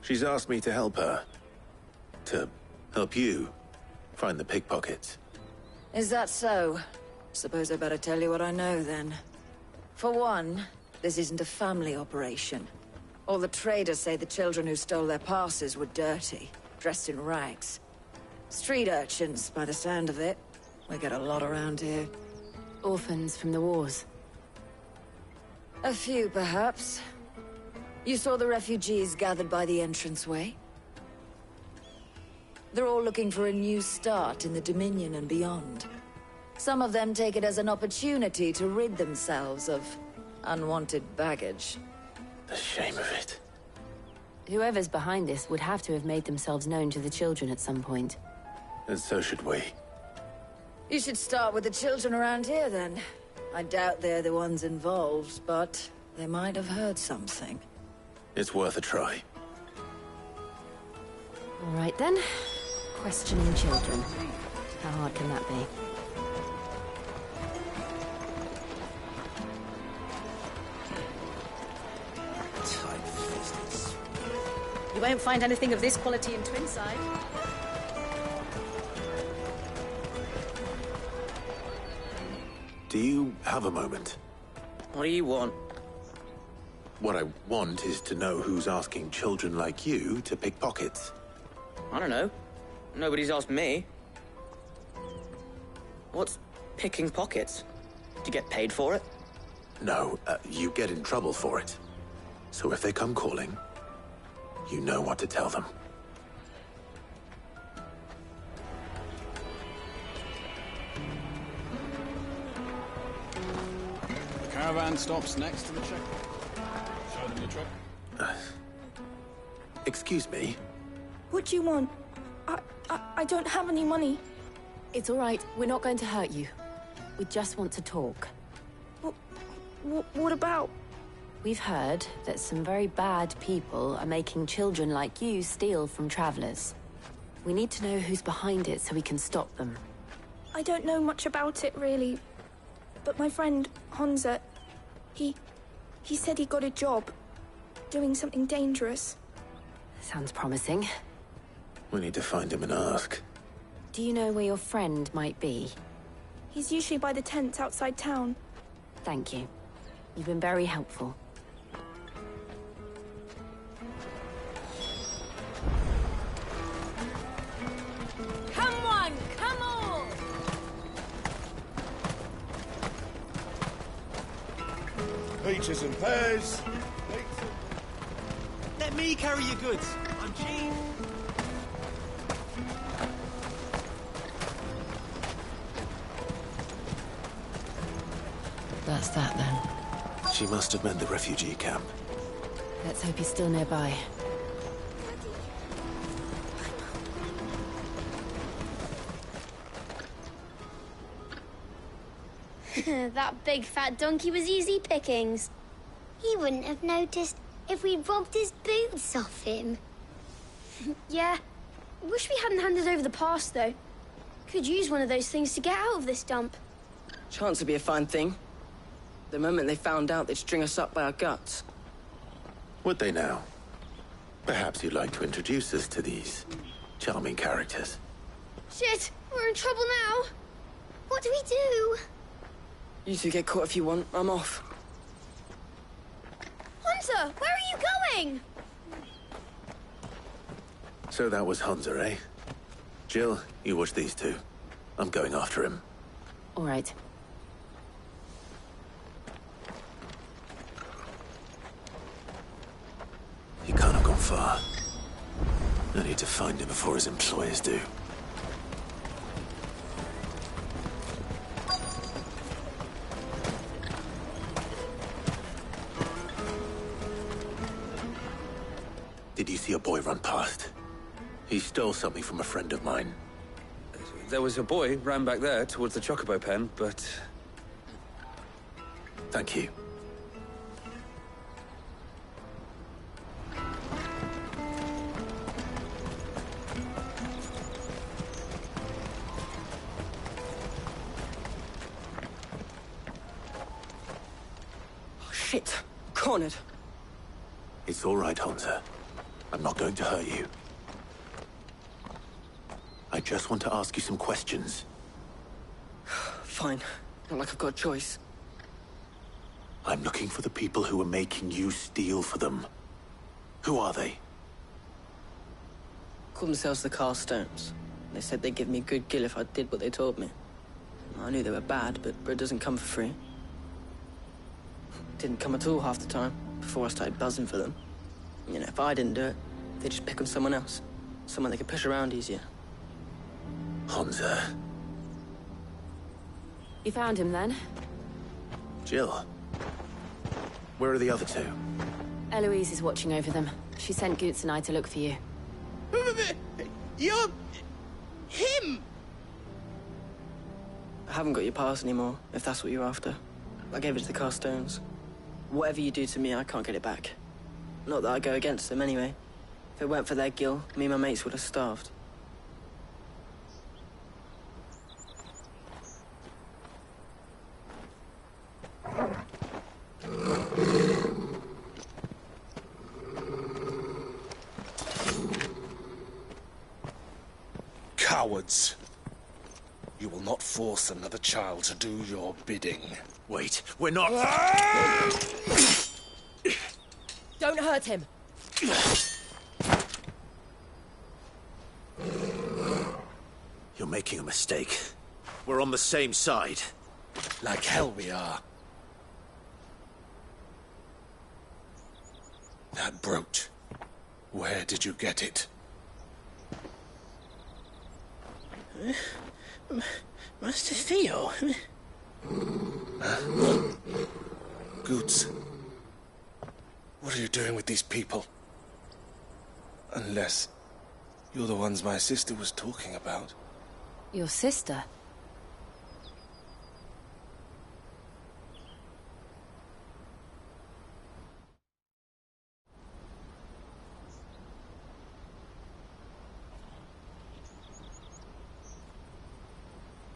She's asked me to help her. To help you find the pickpockets. Is that so? Suppose I better tell you what I know, then. For one, this isn't a family operation. All the traders say the children who stole their passes were dirty, dressed in rags. Street urchins, by the sound of it. We get a lot around here. Orphans from the wars. A few, perhaps. You saw the refugees gathered by the entranceway? They're all looking for a new start in the Dominion and beyond. Some of them take it as an opportunity to rid themselves of unwanted baggage. The shame of it. Whoever's behind this would have to have made themselves known to the children at some point. And so should we. You should start with the children around here, then. I doubt they're the ones involved, but they might have heard something. It's worth a try. All right, then. Questioning children. How hard can that be? You won't find anything of this quality in Twinside. Do you have a moment? What do you want? What I want is to know who's asking children like you to pick pockets. I don't know. Nobody's asked me. What's picking pockets? Do you get paid for it? No, you get in trouble for it. So if they come calling, you know what to tell them. The caravan stops next to the check. Show them your truck. Excuse me? What do you want? I don't have any money. It's all right. We're not going to hurt you. We just want to talk. What about? We've heard that some very bad people are making children like you steal from travelers. We need to know who's behind it so we can stop them. I don't know much about it, really. But my friend, Honza, he said he got a job doing something dangerous. Sounds promising. We need to find him and ask. Do you know where your friend might be? He's usually by the tents outside town. Thank you. You've been very helpful. Come on, come on! Peaches and pears. Let me carry your goods. I'm cheap. that's that then. She must have meant the refugee camp. Let's hope he's still nearby. That big fat donkey was easy pickings. He wouldn't have noticed if we'd robbed his boots off him. Yeah. Wish we hadn't handed over the pass, though. Could use one of those things to get out of this dump. Chance would be a fine thing. The moment they found out, they'd string us up by our guts. Would they now? Perhaps you'd like to introduce us to these charming characters. Shit, we're in trouble now. What do we do? You two get caught if you want. I'm off. Hunter, where are you going? So that was Hunter, eh? Jill, you watch these two. I'm going after him. All right. He can't have gone far. I need to find him before his employers do. Did you see a boy run past? He stole something from a friend of mine. There was a boy ran back there towards the Chocobo pen, but... Thank you. Oh, shit. Cornered. It's all right, Hunter. I'm not going to hurt you. I just want to ask you some questions. Fine. Not like I've got a choice. I'm looking for the people who are making you steal for them. Who are they? Call themselves the Carstones. They said they'd give me a good gill if I did what they told me. I knew they were bad, but bread doesn't come for free. Didn't come at all half the time, before I started buzzing for them. You know, if I didn't do it, they'd just pick on someone else. Someone they could push around easier. Hunter. You found him then? Jill. Where are the other two? Eloise is watching over them. She sent Goots and I to look for you. You're... him! I haven't got your pass anymore, if that's what you're after. I gave it to the Carstones. Whatever you do to me, I can't get it back. Not that I go against them, anyway. If it weren't for their gill, me and my mates would have starved. Cowards. You will not force another child to do your bidding. Wait, we're not... Don't hurt him. You're making a mistake. We're on the same side. Like hell we are. That brooch. Where did you get it? Master Theo. Goots. What are you doing with these people? Unless you're the ones my sister was talking about. Your sister?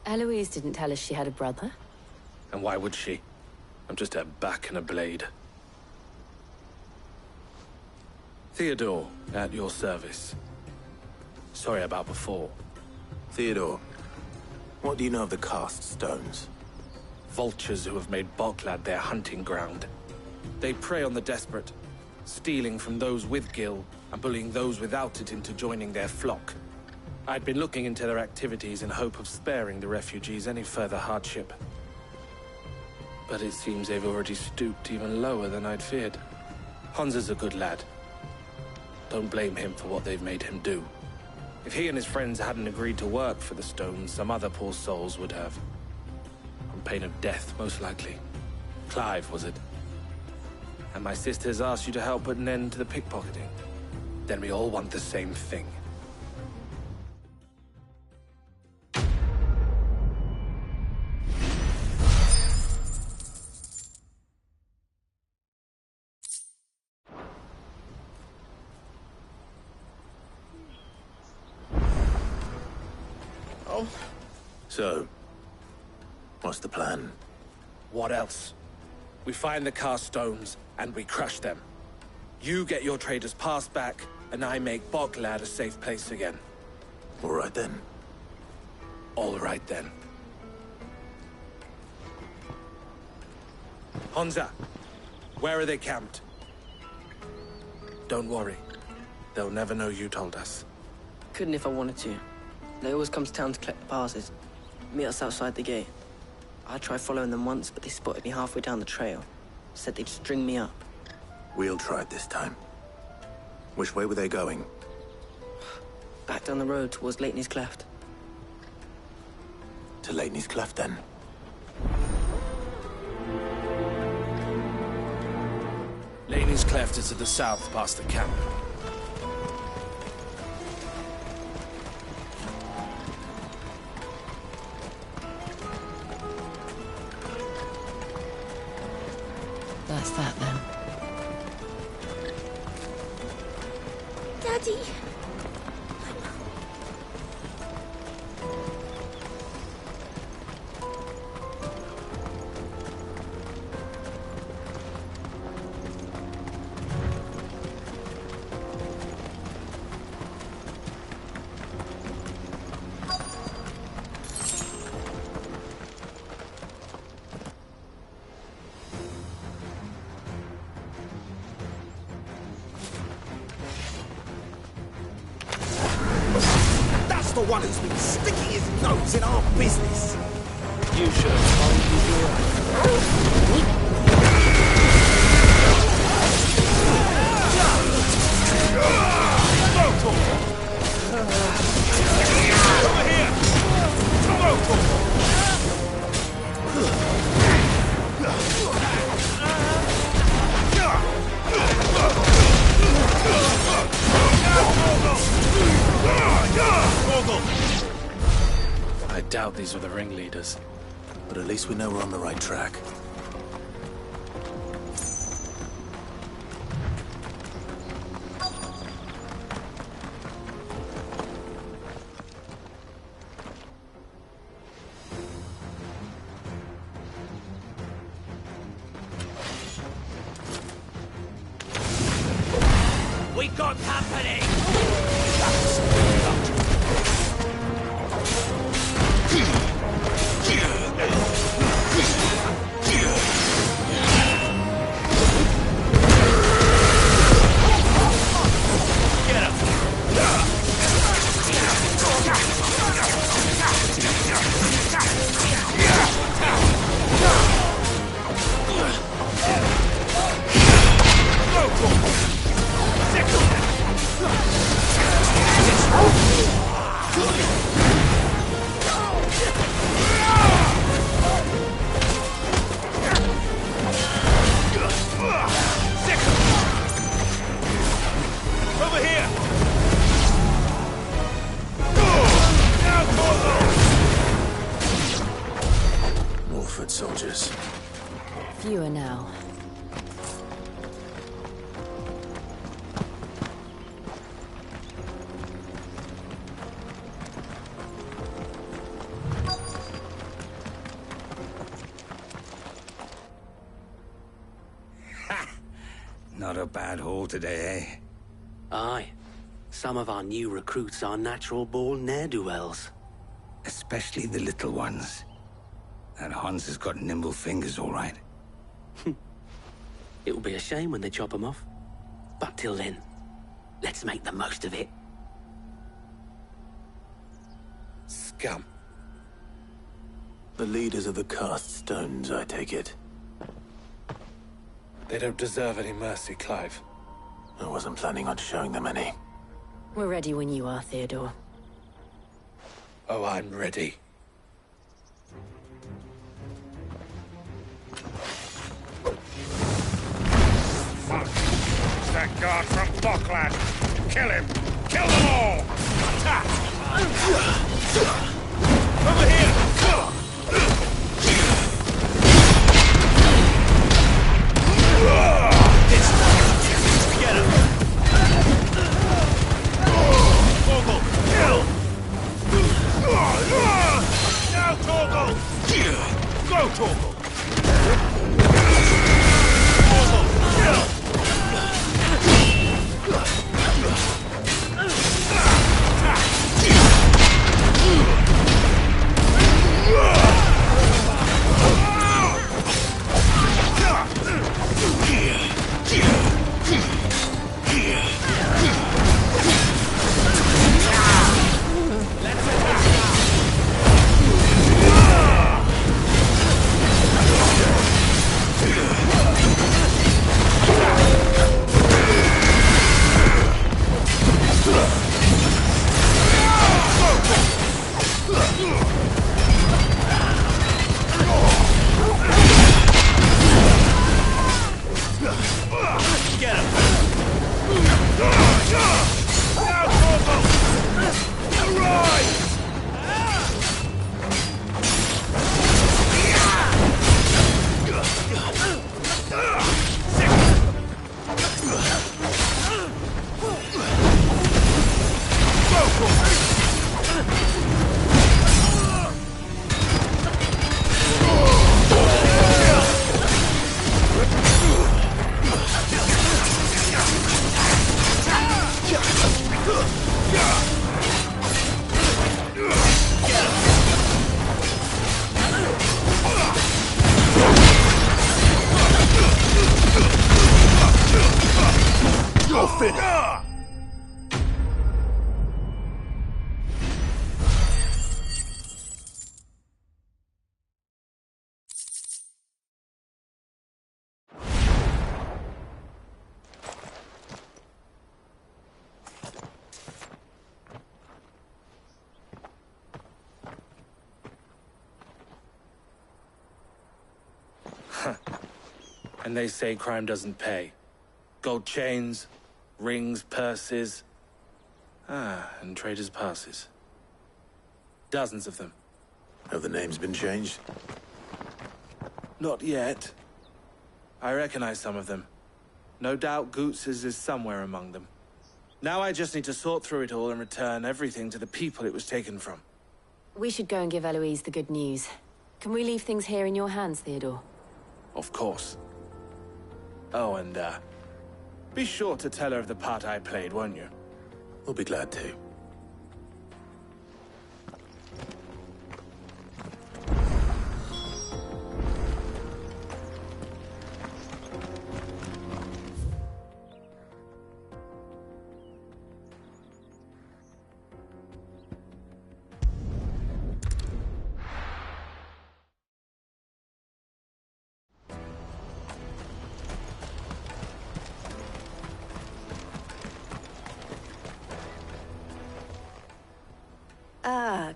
Eloise didn't tell us she had a brother. And why would she? I'm just her back and a blade. Theodore, at your service. Sorry about before. Theodore, what do you know of the Cast Stones? Vultures who have made Boklad their hunting ground. They prey on the desperate, stealing from those with gil and bullying those without it into joining their flock. I'd been looking into their activities in hope of sparing the refugees any further hardship. But it seems they've already stooped even lower than I'd feared. Hunzer's a good lad. Don't blame him for what they've made him do. If he and his friends hadn't agreed to work for the Stones, some other poor souls would have. On pain of death, most likely. Clive, was it? And my sisters asked you to help put an end to the pickpocketing. Then we all want the same thing. Oh. So, what's the plan? What else? We find the cast stones, and we crush them. You get your trader's pass back, and I make Boklad a safe place again. All right then. All right then. Honza, where are they camped? Don't worry. They'll never know you told us. Couldn't if I wanted to. They always come to town to collect the passes. Meet us outside the gate. I tried following them once, but they spotted me halfway down the trail. Said they'd string me up. We'll try it this time. Which way were they going? Back down the road towards Lateney's Cleft. To Lateney's Cleft, then? Lateney's Cleft is to the south, past the camp. That's that, then. Daddy! The one who's been sticking his nose in our business. You should have told I doubt these were the ringleaders. But at least we know we're on the right track. We got company! Soldiers. Fewer now. Not a bad haul today, eh? Aye. Some of our new recruits are natural-born ne'er-do-wells. Especially the little ones. That Hans has got nimble fingers, all right. It will be a shame when they chop them off. But till then, let's make the most of it. Scum. The leaders of the cast stones, I take it. They don't deserve any mercy, Clive. I wasn't planning on showing them any. We're ready when you are, Theodore. Oh, I'm ready. blackguard from Boklad! Kill him! Kill them all! Attack! Over here! Get him! Torgal, kill! Now, Torgal! Go, Torgal! Torgal, kill! Get him! Now, Torgal! Arise! You're fit! And they say crime doesn't pay. Gold chains, rings, purses. And traders' passes. Dozens of them. Have the names been changed? Not yet. I recognize some of them. No doubt Goots's is somewhere among them. Now I just need to sort through it all and return everything to the people it was taken from. We should go and give Eloise the good news. Can we leave things here in your hands, Theodore? Of course. Oh, and, be sure to tell her of the part I played, won't you? We'll be glad to.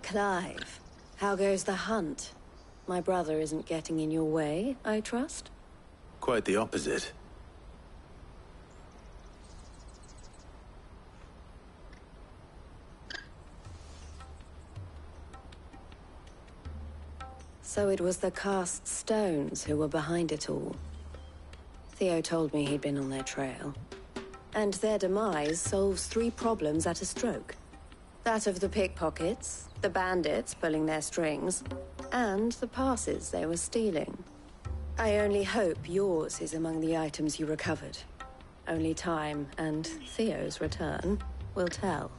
Clive. How goes the hunt? My brother isn't getting in your way, I trust? Quite the opposite. So it was the cast stones who were behind it all. Theo told me he'd been on their trail. And their demise solves 3 problems at a stroke. That of the pickpockets, the bandits pulling their strings, and the passes they were stealing. I only hope yours is among the items you recovered. Only time and Theo's return will tell.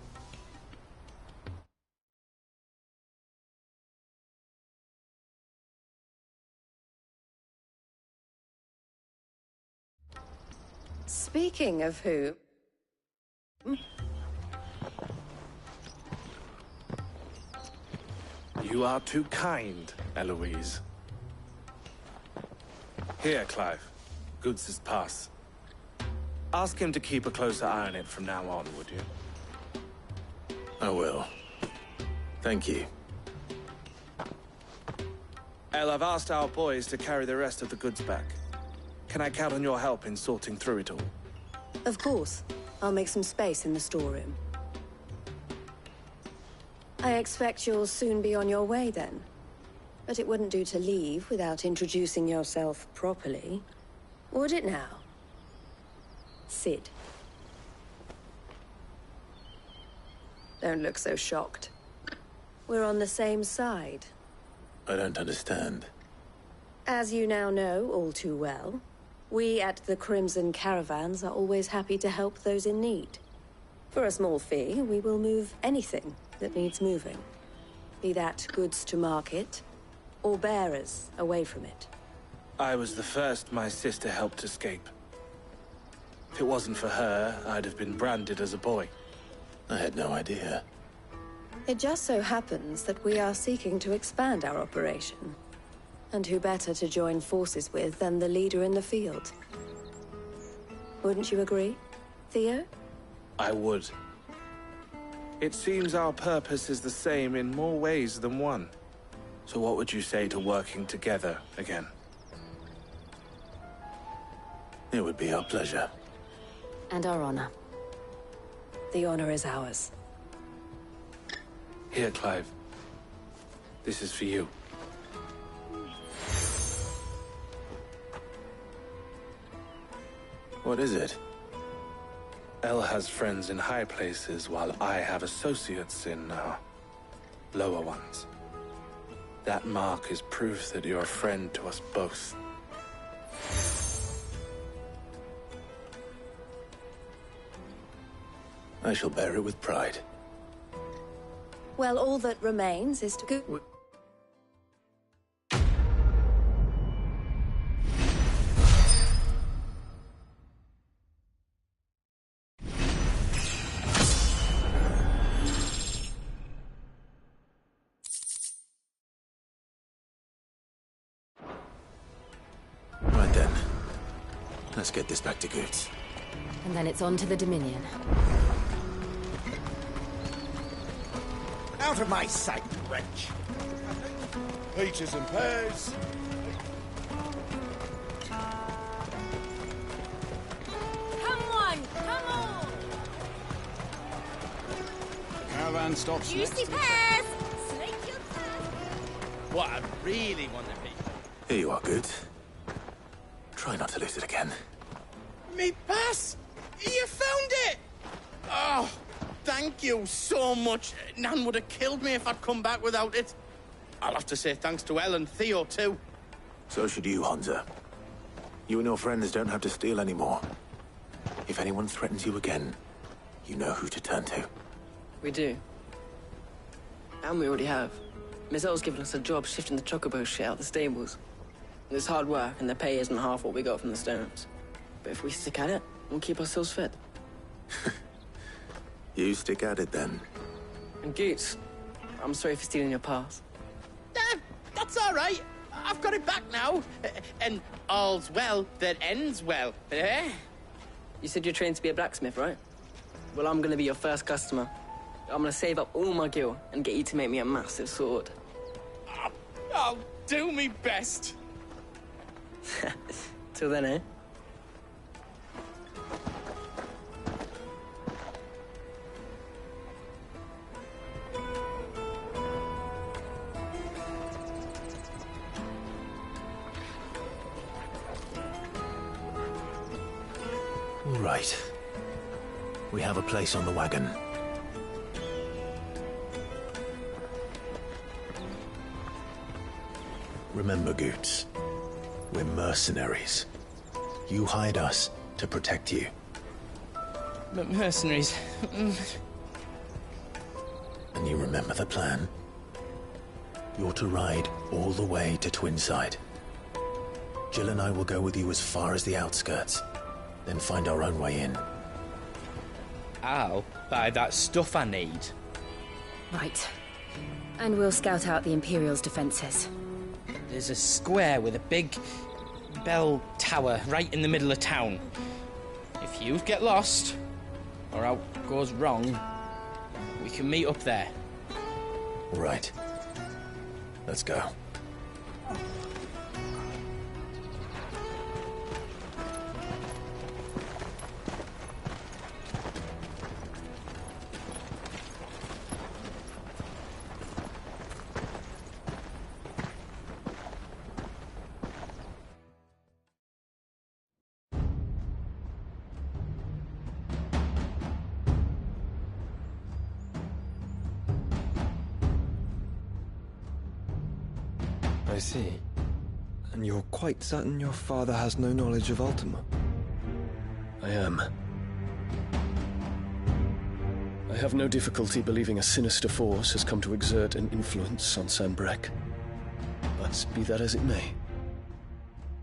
Speaking of who... You are too kind, Eloise. Here, Clive. Goots's pass. Ask him to keep a closer eye on it from now on, would you? I will. Thank you. El, I've asked our boys to carry the rest of the goods back. Can I count on your help in sorting through it all? Of course. I'll make some space in the storeroom. I expect you'll soon be on your way then. But it wouldn't do to leave without introducing yourself properly. Would it now? Cid. Don't look so shocked. We're on the same side. I don't understand. As you now know all too well, we at the Crimson Caravans are always happy to help those in need. For a small fee, we will move anything that needs moving. Be that goods to market, or bearers away from it. I was the first my sister helped escape. If it wasn't for her, I'd have been branded as a boy. I had no idea. It just so happens that we are seeking to expand our operation. And who better to join forces with than the leader in the field? Wouldn't you agree, Theo? I would. It seems our purpose is the same in more ways than one. So what would you say to working together again? It would be our pleasure. And our honor. The honor is ours. Here, Clive. This is for you. What is it? El has friends in high places, while I have associates in, lower ones. That mark is proof that you're a friend to us both. I shall bear it with pride. Well, all that remains is to go... Right then. Let's get this back to Goetz. And then it's on to the Dominion. Out of my sight, wretch! Peaches and pears! Come on! Come on! Caravan stops next. Juicy pears! Slake your thirst! What I really want to be. Here you are, Goetz. Try not to lose it again. Me pass! You found it! Oh, thank you so much. Nan would have killed me if I'd come back without it. I'll have to say thanks to Elle and Theo, too. So should you, Hansa. You and your friends don't have to steal anymore. If anyone threatens you again, you know who to turn to. We do. And we already have. Miss L's given us a job shifting the chocobo shit out the stables. It's hard work, and the pay isn't half what we got from the Stones. But if we stick at it, we'll keep ourselves fed. You stick at it, then. And Goetz, I'm sorry for stealing your pass. That's all right. I've got it back now. And all's well that ends well, eh? You said you're trained to be a blacksmith, right? Well, I'm gonna be your first customer. I'm gonna save up all my gil and get you to make me a massive sword. I'll do me best. Till then, eh? All right. We have a place on the wagon. Remember, Goetz, we're mercenaries. You hired us to protect you. But mercenaries... And you remember the plan? You're to ride all the way to Twinside. Jill and I will go with you as far as the outskirts, then find our own way in. I'll buy that stuff I need. Right. And we'll scout out the Imperial's defenses. There's a square with a big bell tower right in the middle of town. If you get lost, or out goes wrong, we can meet up there. All right. Let's go. I see. And you're quite certain your father has no knowledge of Ultima? I am. I have no difficulty believing a sinister force has come to exert an influence on Sanbreque. But be that as it may,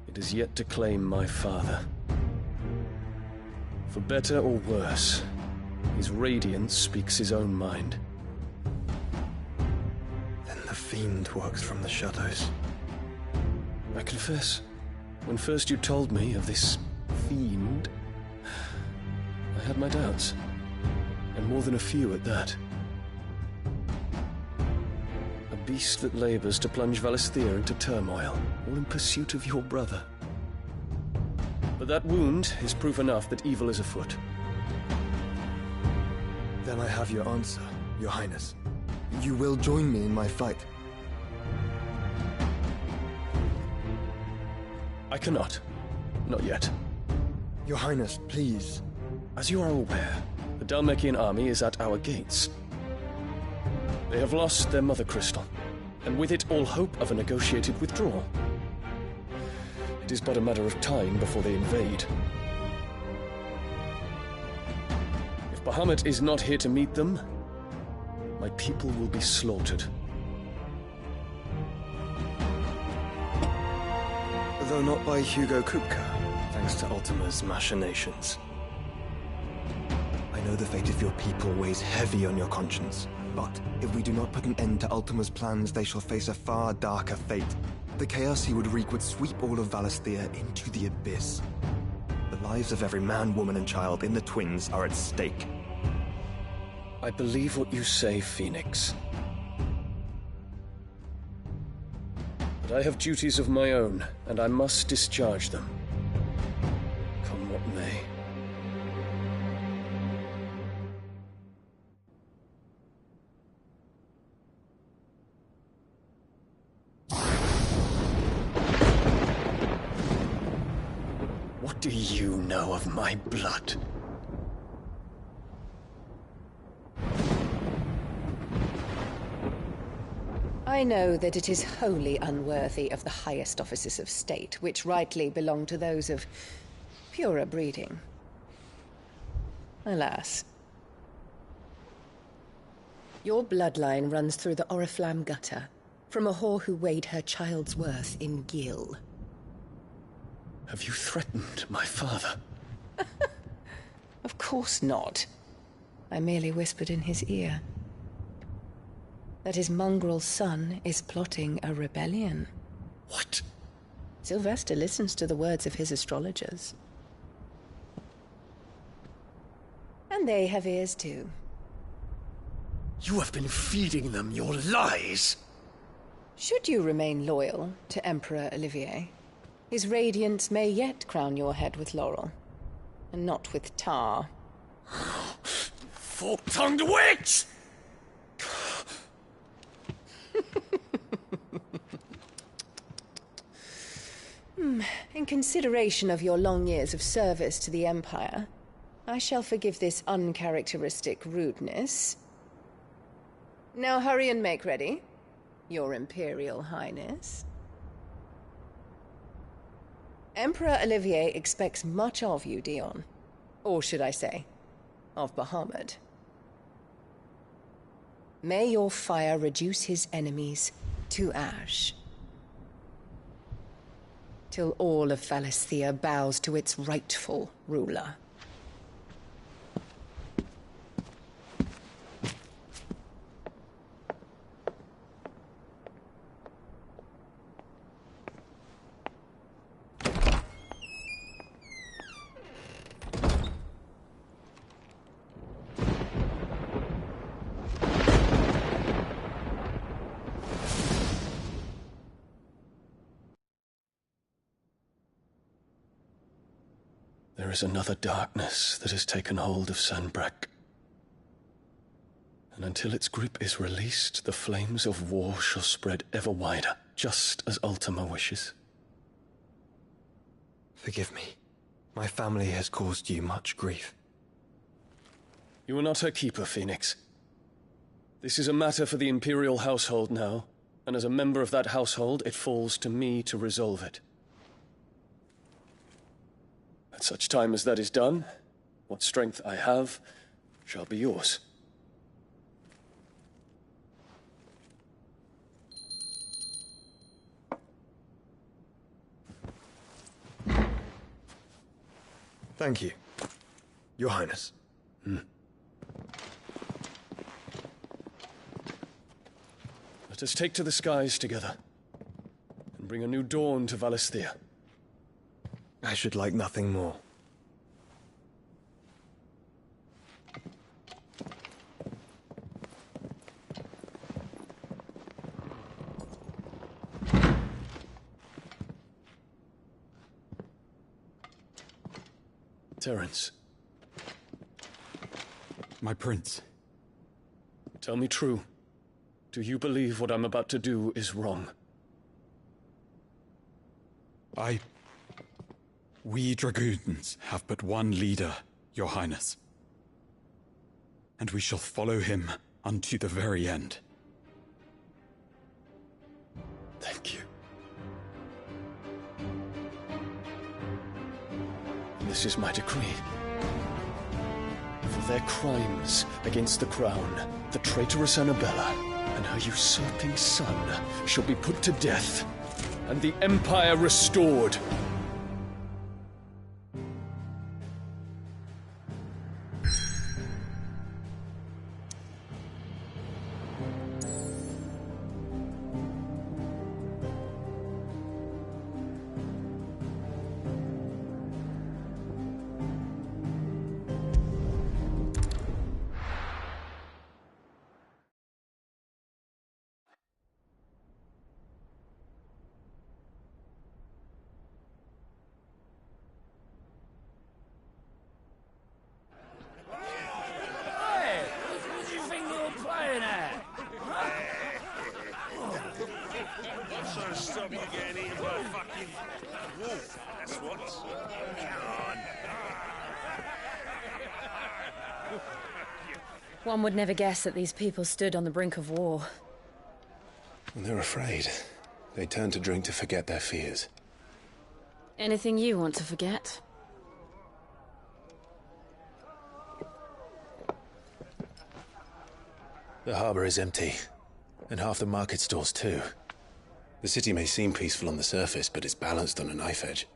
it is yet to claim my father. For better or worse, his radiance speaks his own mind. Then the Fiend works from the shadows. I confess, when first you told me of this Fiend, I had my doubts. And more than a few at that. A beast that labors to plunge Valisthea into turmoil, all in pursuit of your brother. But that wound is proof enough that evil is afoot. Then I have your answer, Your Highness. You will join me in my fight. I cannot. Not yet. Your Highness, please. As you are aware, the Dhalmekian army is at our gates. They have lost their mother crystal, and with it all hope of a negotiated withdrawal. It is but a matter of time before they invade. If Bahamut is not here to meet them, my people will be slaughtered. Though not by Hugo Kupka, thanks to Ultima's machinations. I know the fate of your people weighs heavy on your conscience, but if we do not put an end to Ultima's plans, they shall face a far darker fate. The chaos he would wreak would sweep all of Valisthea into the abyss. The lives of every man, woman, and child in the Twins are at stake. I believe what you say, Phoenix. But I have duties of my own, and I must discharge them. Come what may. What do you know of my blood? I know that it is wholly unworthy of the highest offices of state, which rightly belong to those of purer breeding. Alas. Your bloodline runs through the Oriflamme gutter, from a whore who weighed her child's worth in Gil. Have you threatened my father? Of course not. I merely whispered in his ear that his mongrel son is plotting a rebellion. What? Sylvester listens to the words of his astrologers. And they have ears too. You have been feeding them your lies! Should you remain loyal to Emperor Olivier, his radiance may yet crown your head with laurel, and not with tar. Fork-tongued witch! In consideration of your long years of service to the Empire, I shall forgive this uncharacteristic rudeness. Now hurry and make ready, Your Imperial Highness. Emperor Olivier expects much of you, Dion. Or should I say, of Bahamut. May your fire reduce his enemies to ash, till all of Valisthea bows to its rightful ruler. There is another darkness that has taken hold of Sanbreque. And until its grip is released, the flames of war shall spread ever wider, just as Ultima wishes. Forgive me. My family has caused you much grief. You are not her keeper, Phoenix. This is a matter for the Imperial household now, and as a member of that household, it falls to me to resolve it. At such time as that is done, what strength I have shall be yours. Thank you, Your Highness. Let us take to the skies together, and bring a new dawn to Valisthea. I should like nothing more. Terence. My prince. Tell me true. Do you believe what I'm about to do is wrong? We dragoons have but one leader, Your Highness. And we shall follow him unto the very end. Thank you. This is my decree. For their crimes against the crown, the traitorous Annabella and her usurping son shall be put to death, and the Empire restored. Stop you getting eaten by a fucking wolf. That's what. Come on. One would never guess that these people stood on the brink of war. They're afraid. They turn to drink to forget their fears. Anything you want to forget? The harbor is empty, and half the market stalls too. The city may seem peaceful on the surface, but it's balanced on a knife edge.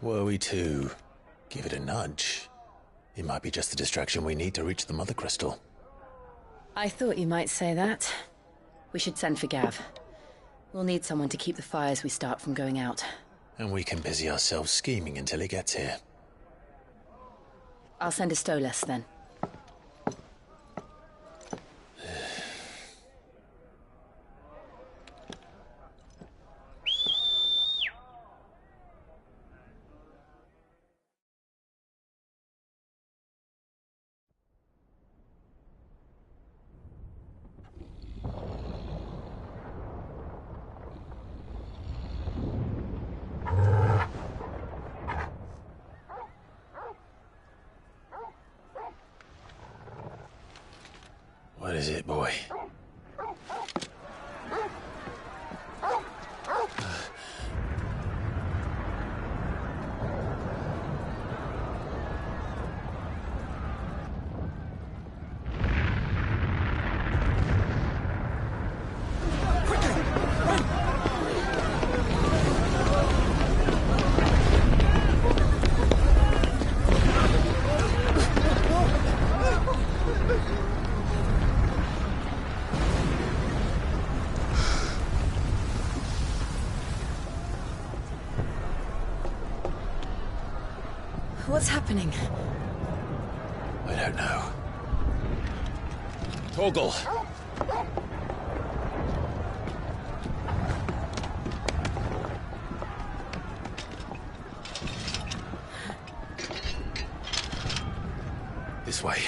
Were we to give it a nudge, it might be just the distraction we need to reach the Mother Crystal. I thought you might say that. We should send for Gav. We'll need someone to keep the fires we start from going out. And we can busy ourselves scheming until he gets here. I'll send a Stolas then. What is it, boy? What's happening? I don't know. Torgal! This way.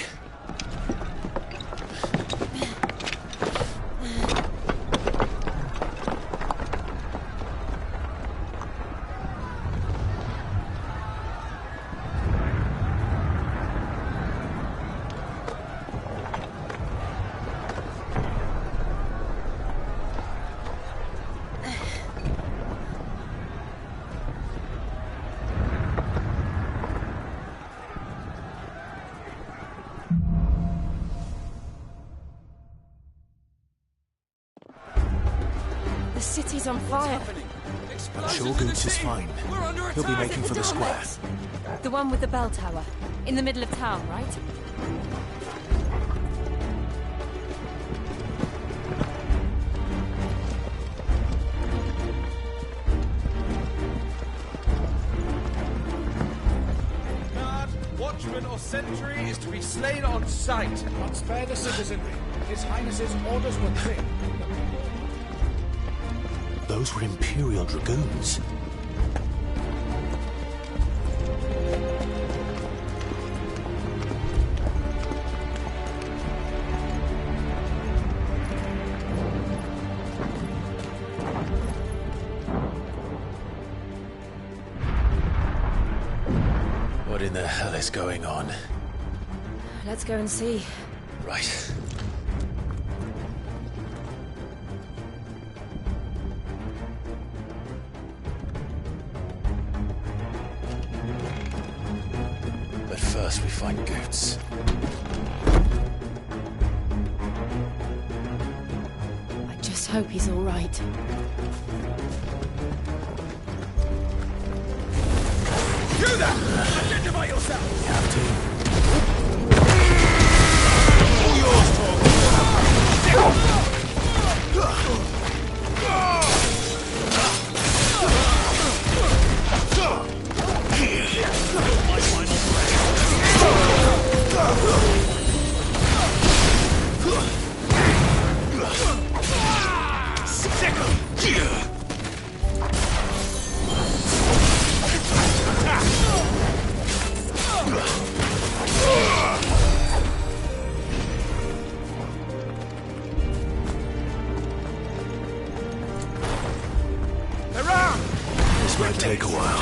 city's on fire. I'm sure Goots is fine. He'll be making for the square. The one with the bell tower. In the middle of town, right? Guard, watchman or sentry is to be slain on sight. Not spare the citizenry. His Highness's orders were clear. Those were Imperial Dragoons. What in the hell is going on? Let's go and see. Right. But first we find Goots. I just hope he's all right. You there! Identify yourself! Captain. All yours, This might take a while.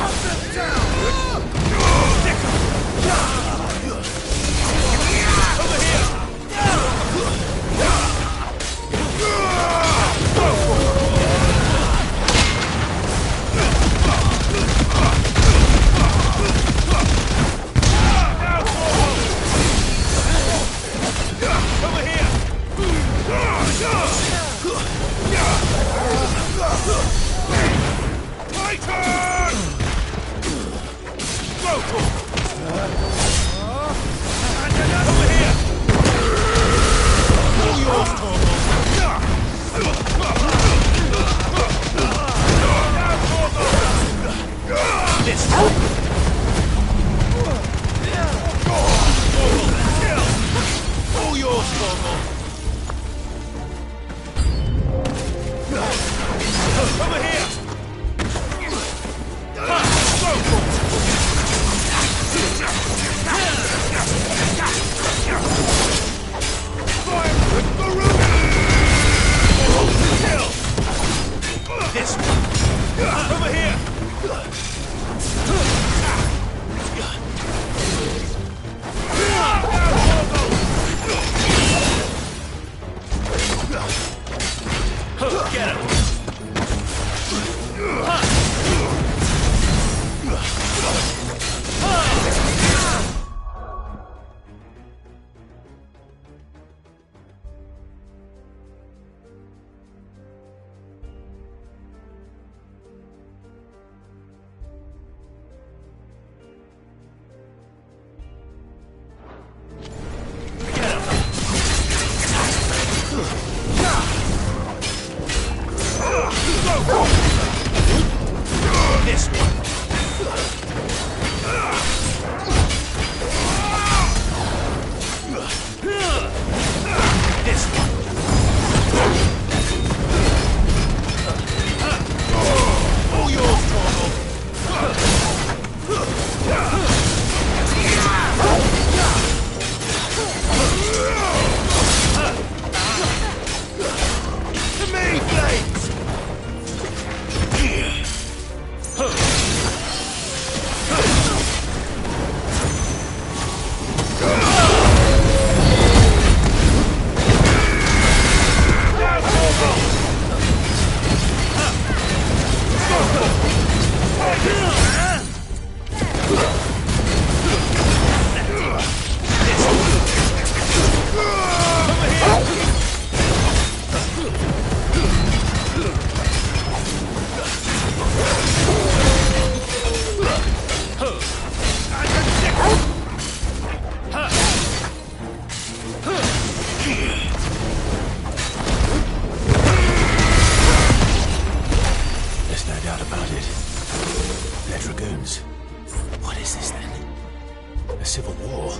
civil war.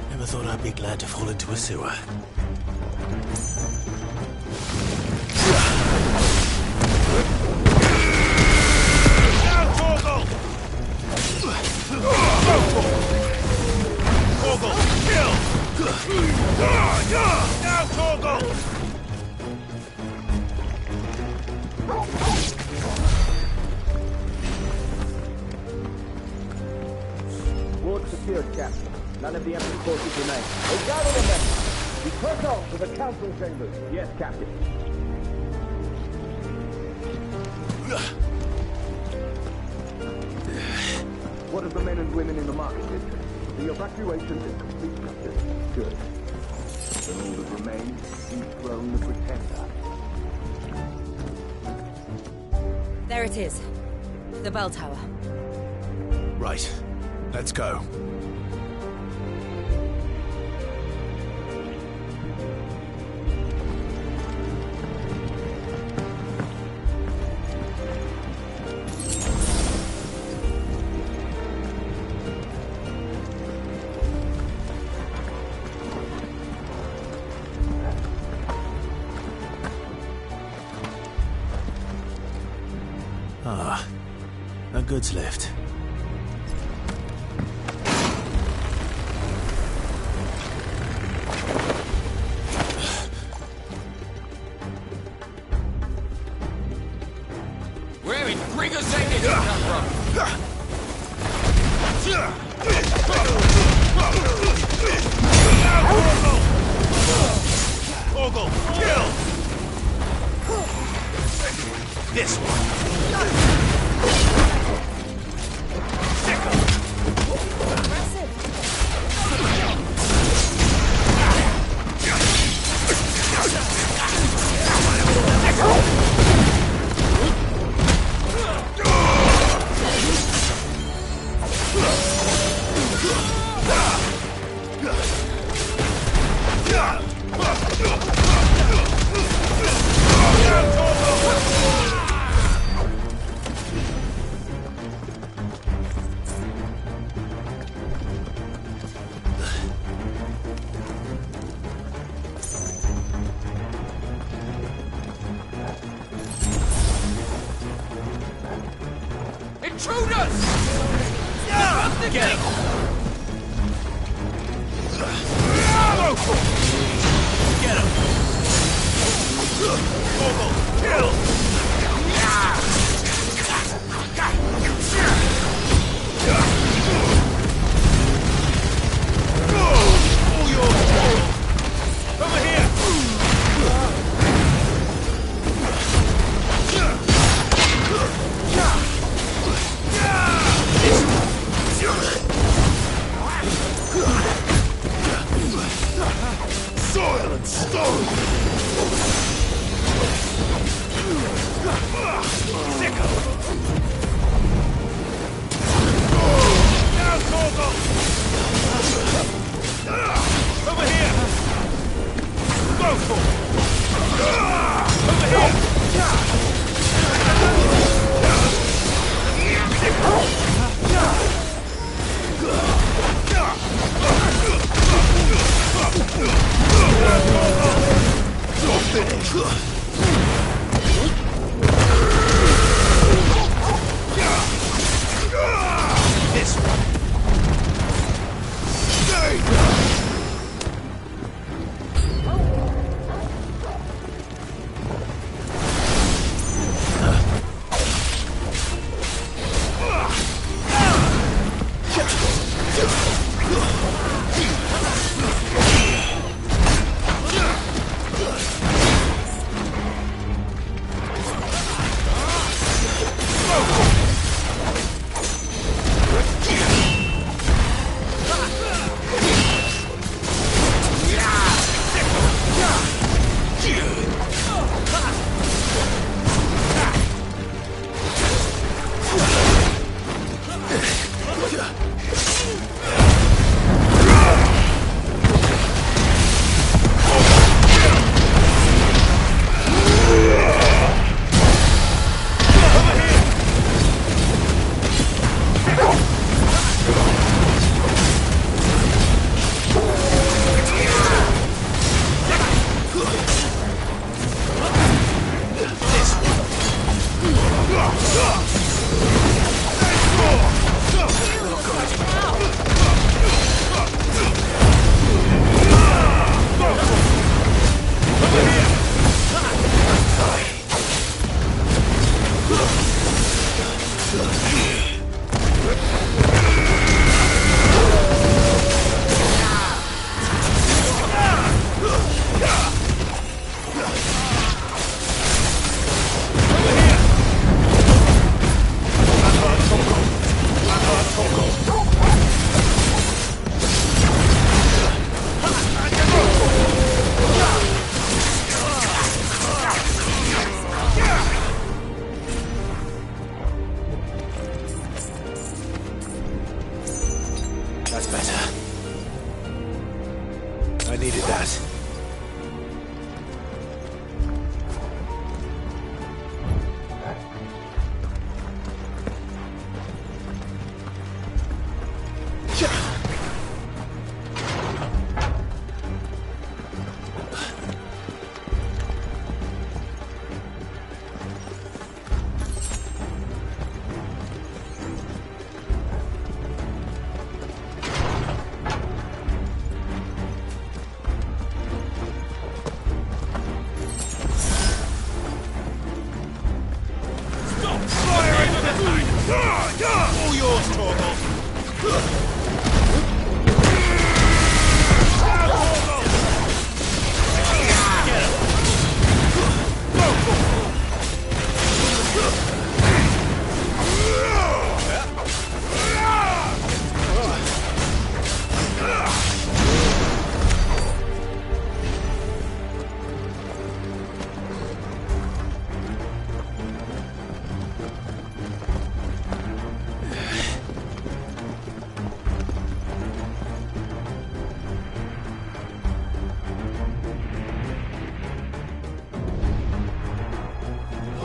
Never thought I'd be glad to fall into a sewer. Ward secured, Captain. None of the Emperor's forces remain. They gather the men. We push on to the council chambers. Yes, Captain. What of the men and women in the market district? The evacuation is complete, Captain. Good. Then all that remains is to dethrone the Pretender. There it is. The bell tower. Right. Let's go. Ah, a goods lift. Where in Gringo's name did you come from? Ogle, kill! This one. Intruders! Get him! Get him! Ogle, kill! All yours! Over here! Soil and stone! Sicko! Now, Torgal! Over here! Go for it! Over here! You're finished! This one! Stay!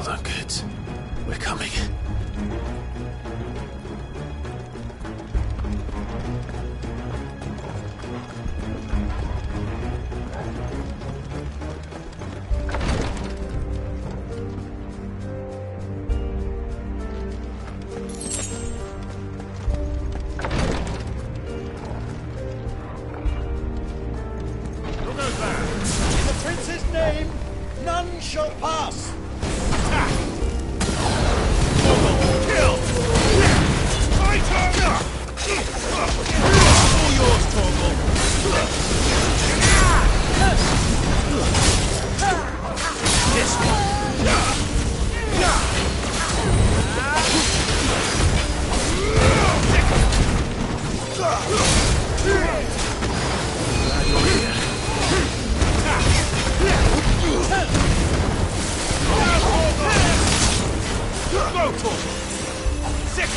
Hold on, kids. We're coming. In the prince's name, none shall pass. Kill! Fighter! All yours, Torgal. This Go, Torgal! Sick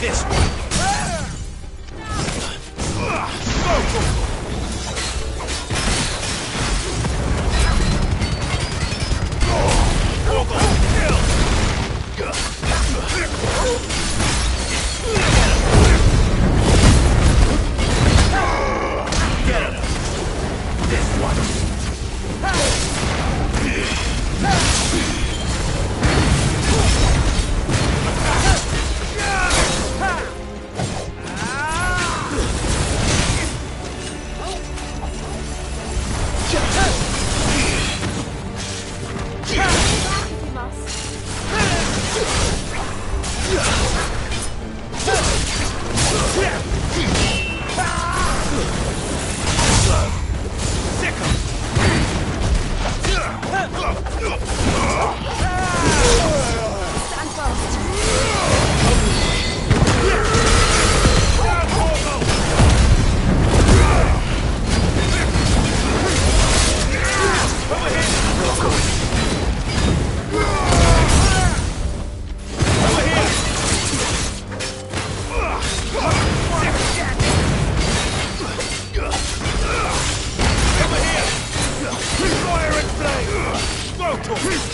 This way! Go, Torgal!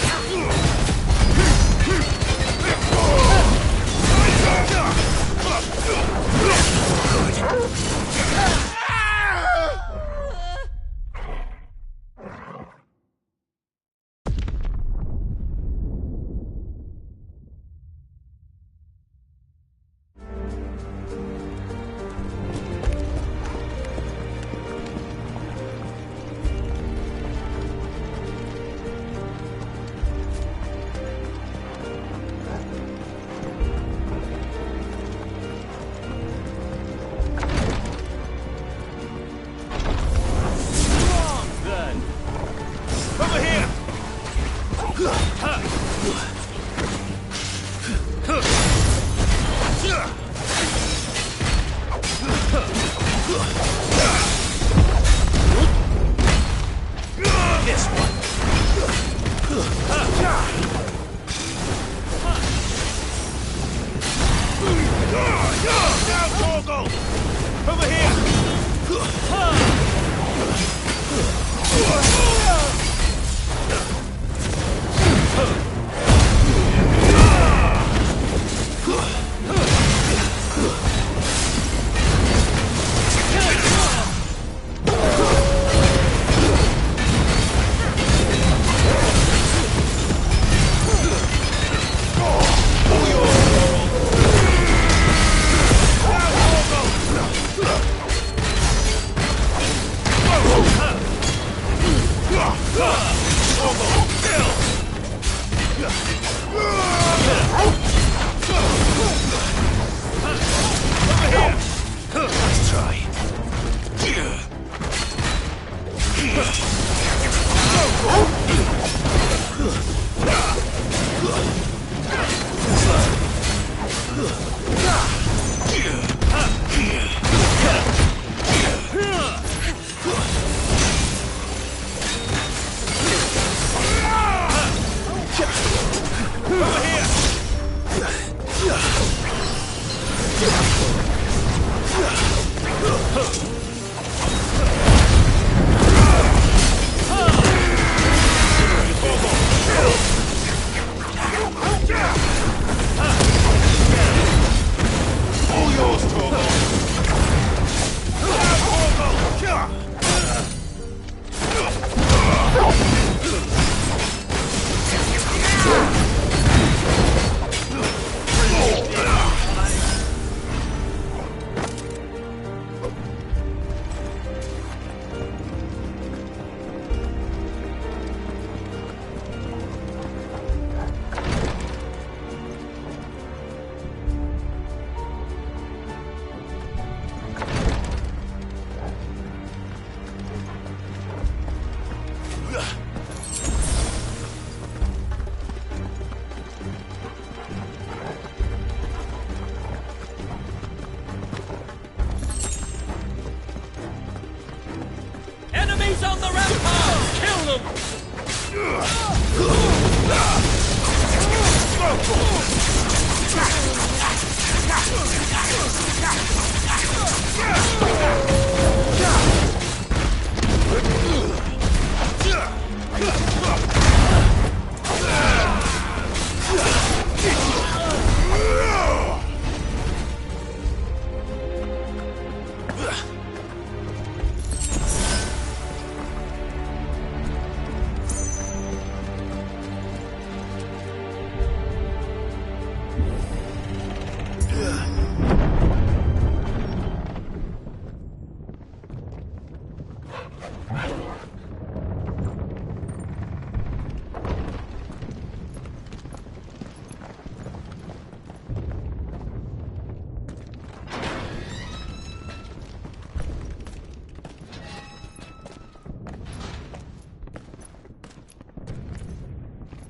Enemies on the rampart! Kill them!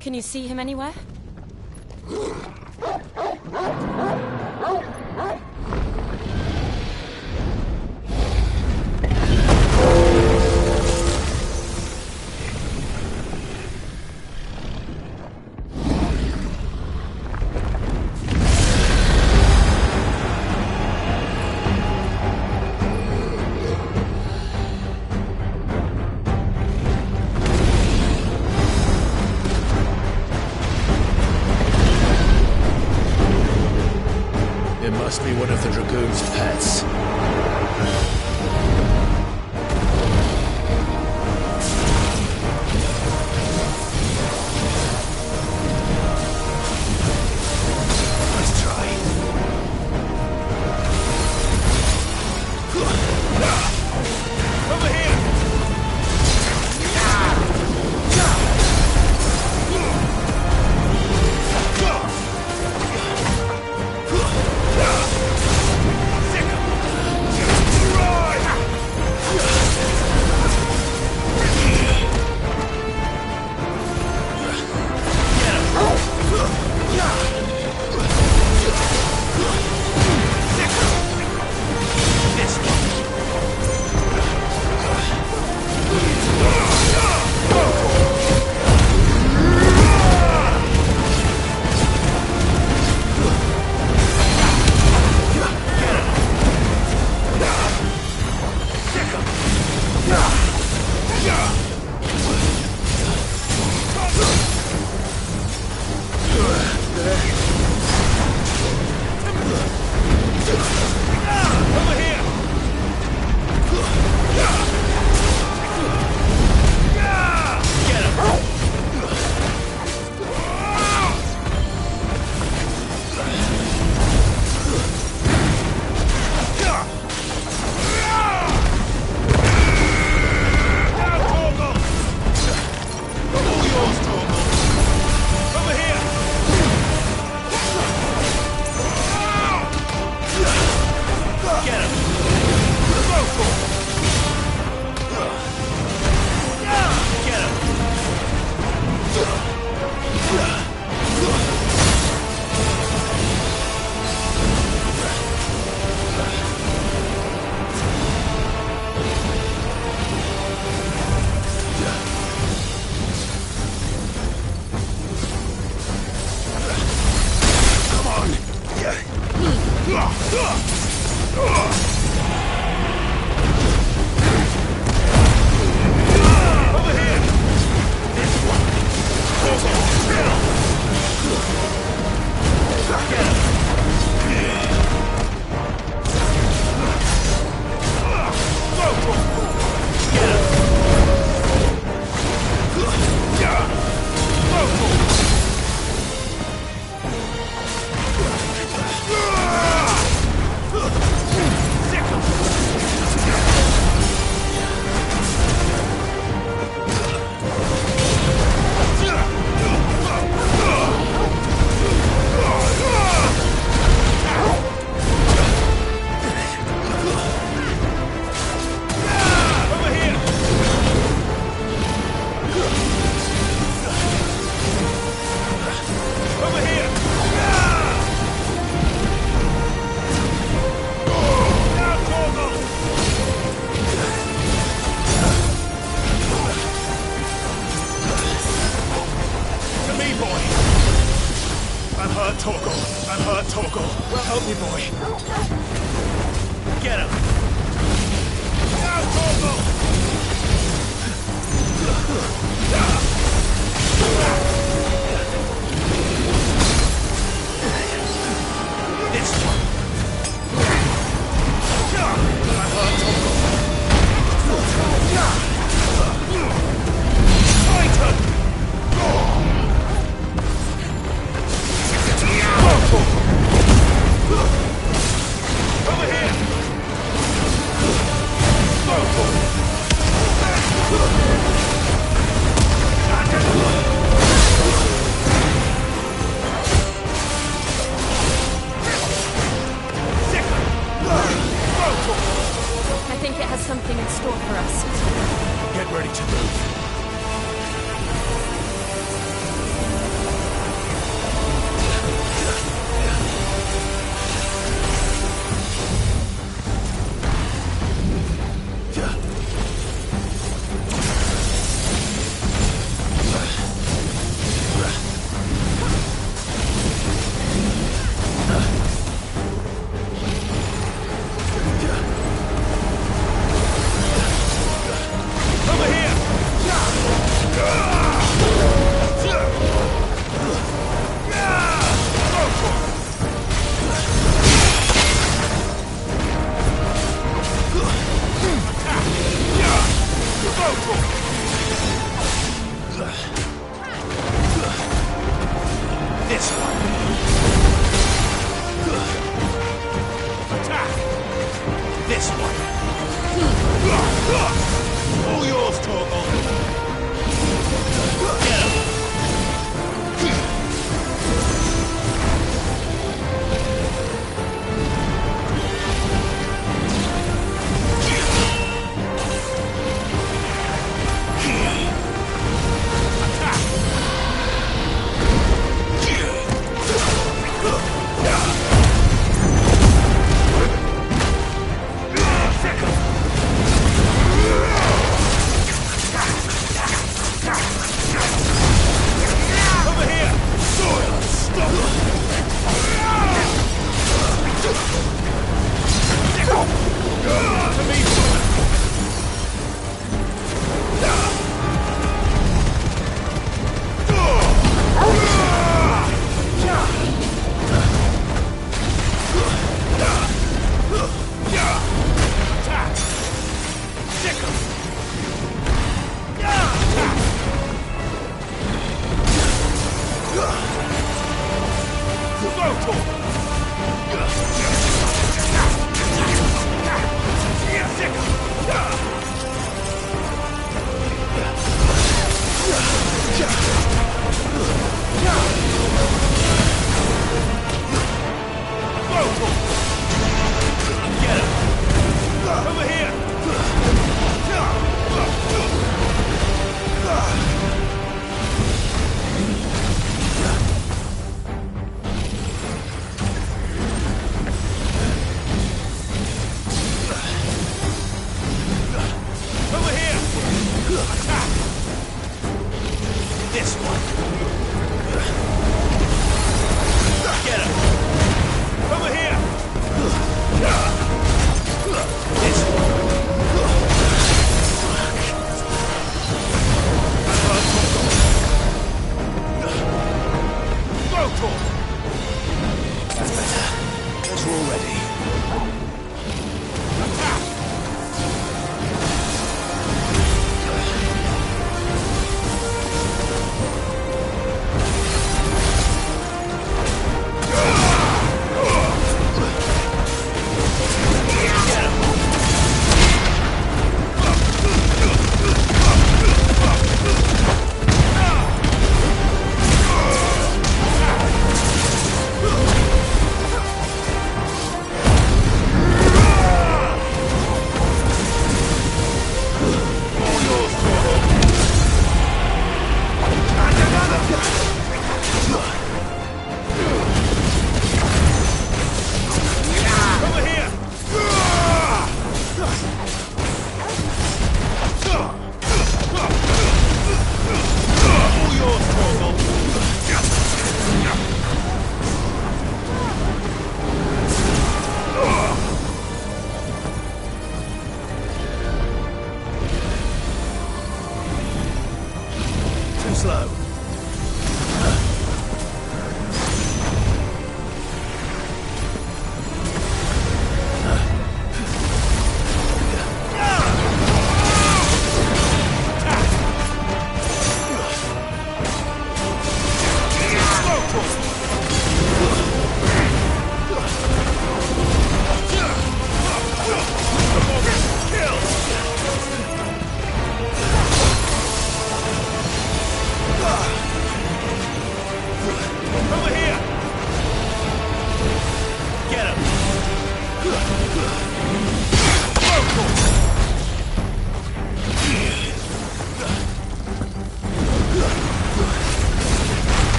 Can you see him anywhere? Must be one of the Dragoon's pets. Nice try. Over here! Torgal. Help me, boy. Get him! Go, Torgal! This one! Titan! Over here! I think it has something in store for us. Get ready to move. Over here!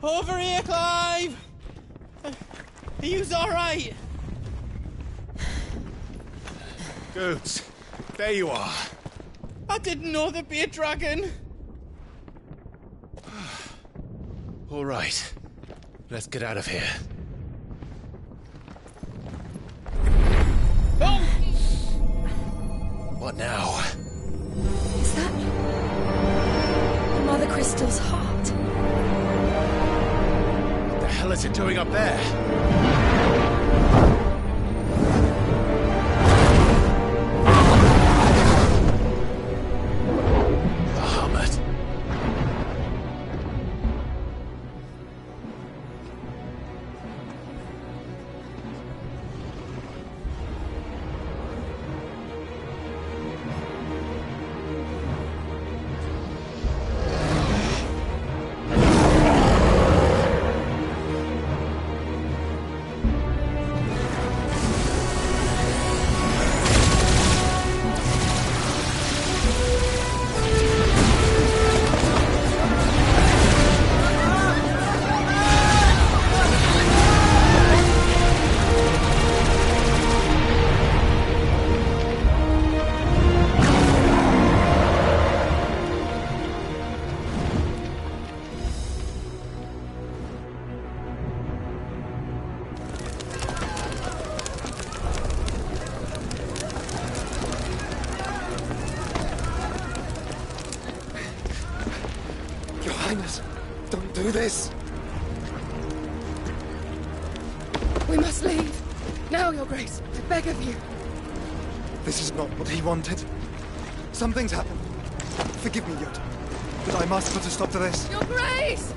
Over here, Clive! Are you alright? Goots, there you are. I didn't know there'd be a dragon. All right, let's get out of here. Oh! What now? Is that Mother Crystal's heart? What the hell is it doing up there? Don't do this! We must leave. Now, Your Grace. I beg of you. This is not what he wanted. Something's happened. Forgive me, Yod. But I must put a stop to this. Your Grace!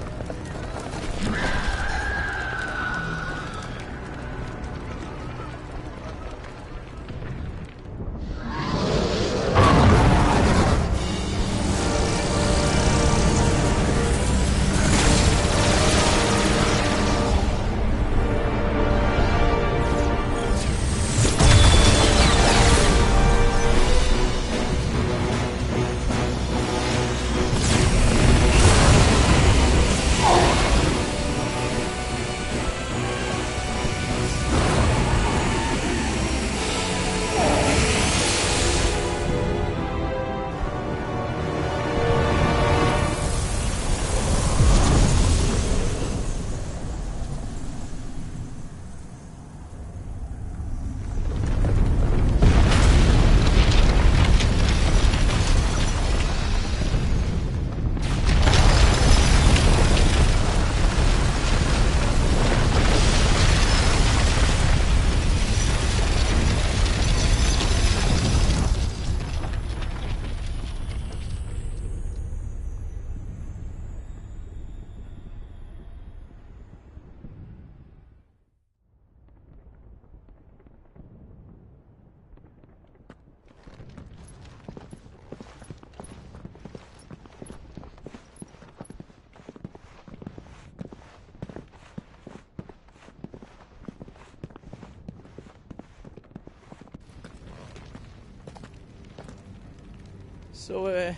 So,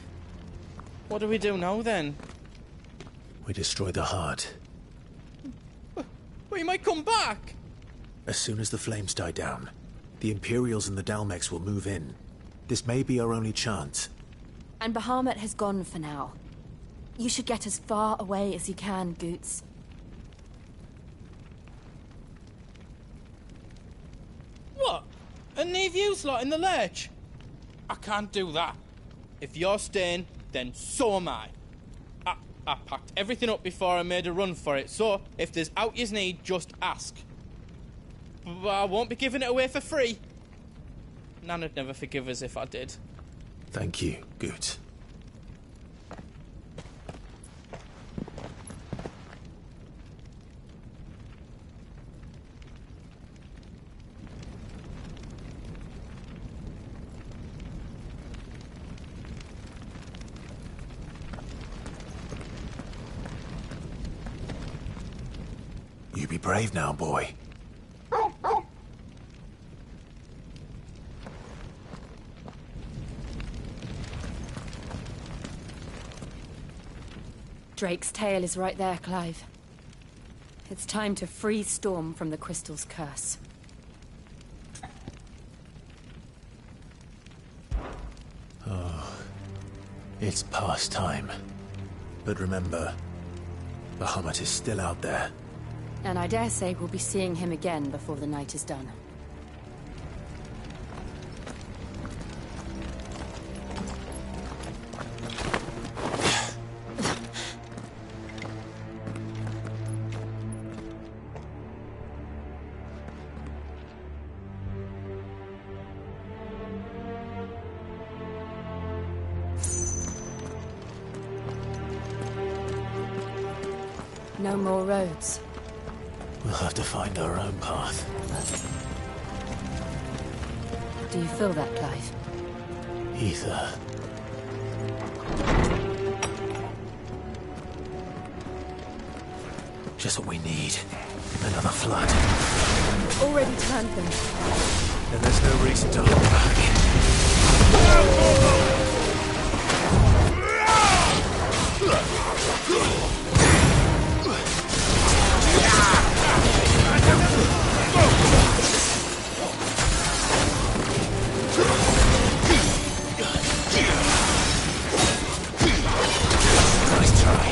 what do we do now, then? We destroy the heart. Well, you might come back! As soon as the flames die down, the Imperials and the Dalmex will move in. This may be our only chance. And Bahamut has gone for now. You should get as far away as you can, Goots. What? And leave you lot in the lurch? I can't do that. If you're staying, then so am I. I packed everything up before I made a run for it, so if there's out yous need, just ask. But I won't be giving it away for free. Nana'd never forgive us if I did. Thank you, Goots. You be brave now, boy. Drake's tail is right there, Clive. It's time to free Storm from the Crystal's curse. Oh, it's past time. But remember, Bahamut is still out there. And I dare say we'll be seeing him again before the night is done. No more roads. We'll have to find our own path. Do you feel that, Clive? Ether. Just what we need. Another flood. Already turned them. And there's no reason to hold back. Nice try.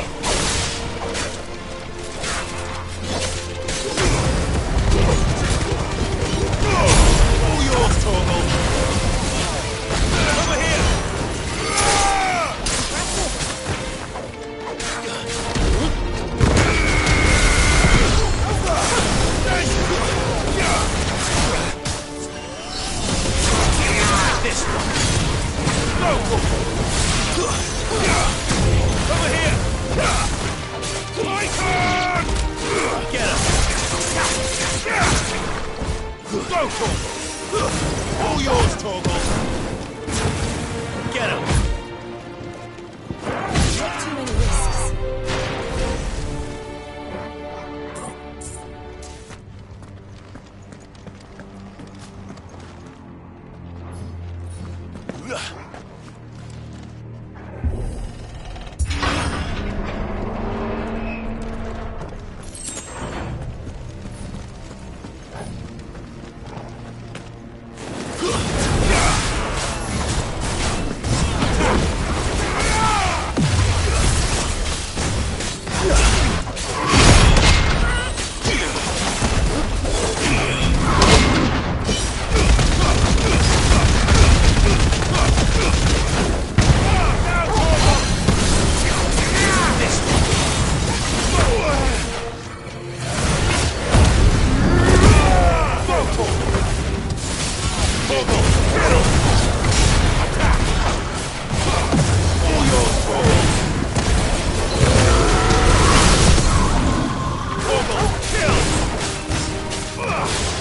All yours, Torgal. Over here. This one. Go. Over here. Icon! Get him. Go, Torgal. All yours, Torgal. Get him. Not too many risks.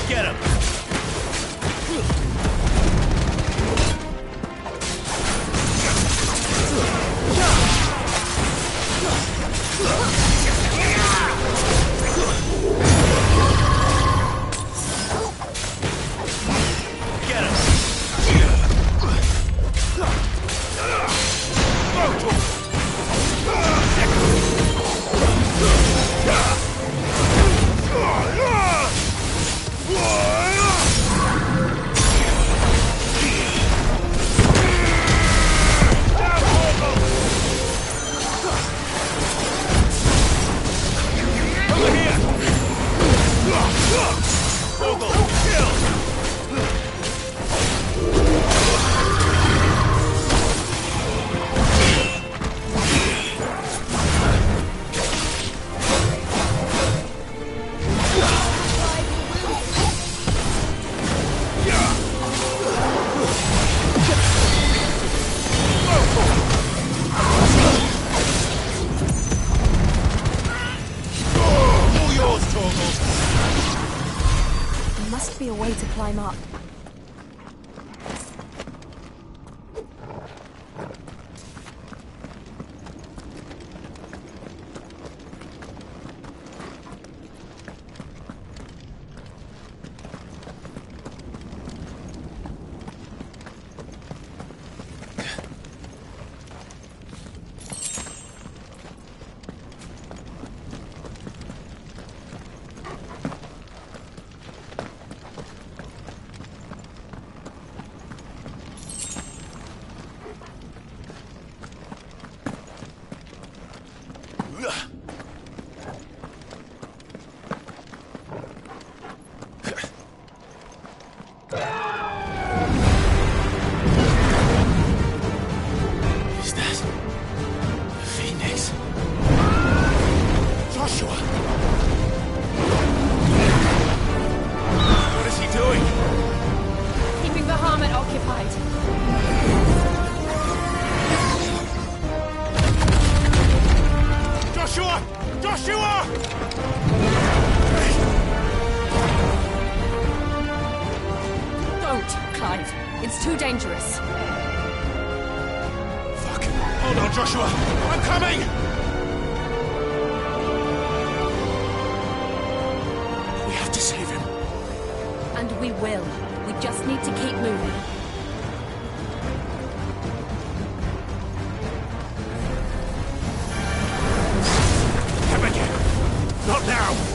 Get him! Get him! There must be a way to climb up. Clive. It's too dangerous. Fuck. Hold on, Joshua. I'm coming! We have to save him. And we will. We just need to keep moving. Come again. Not now.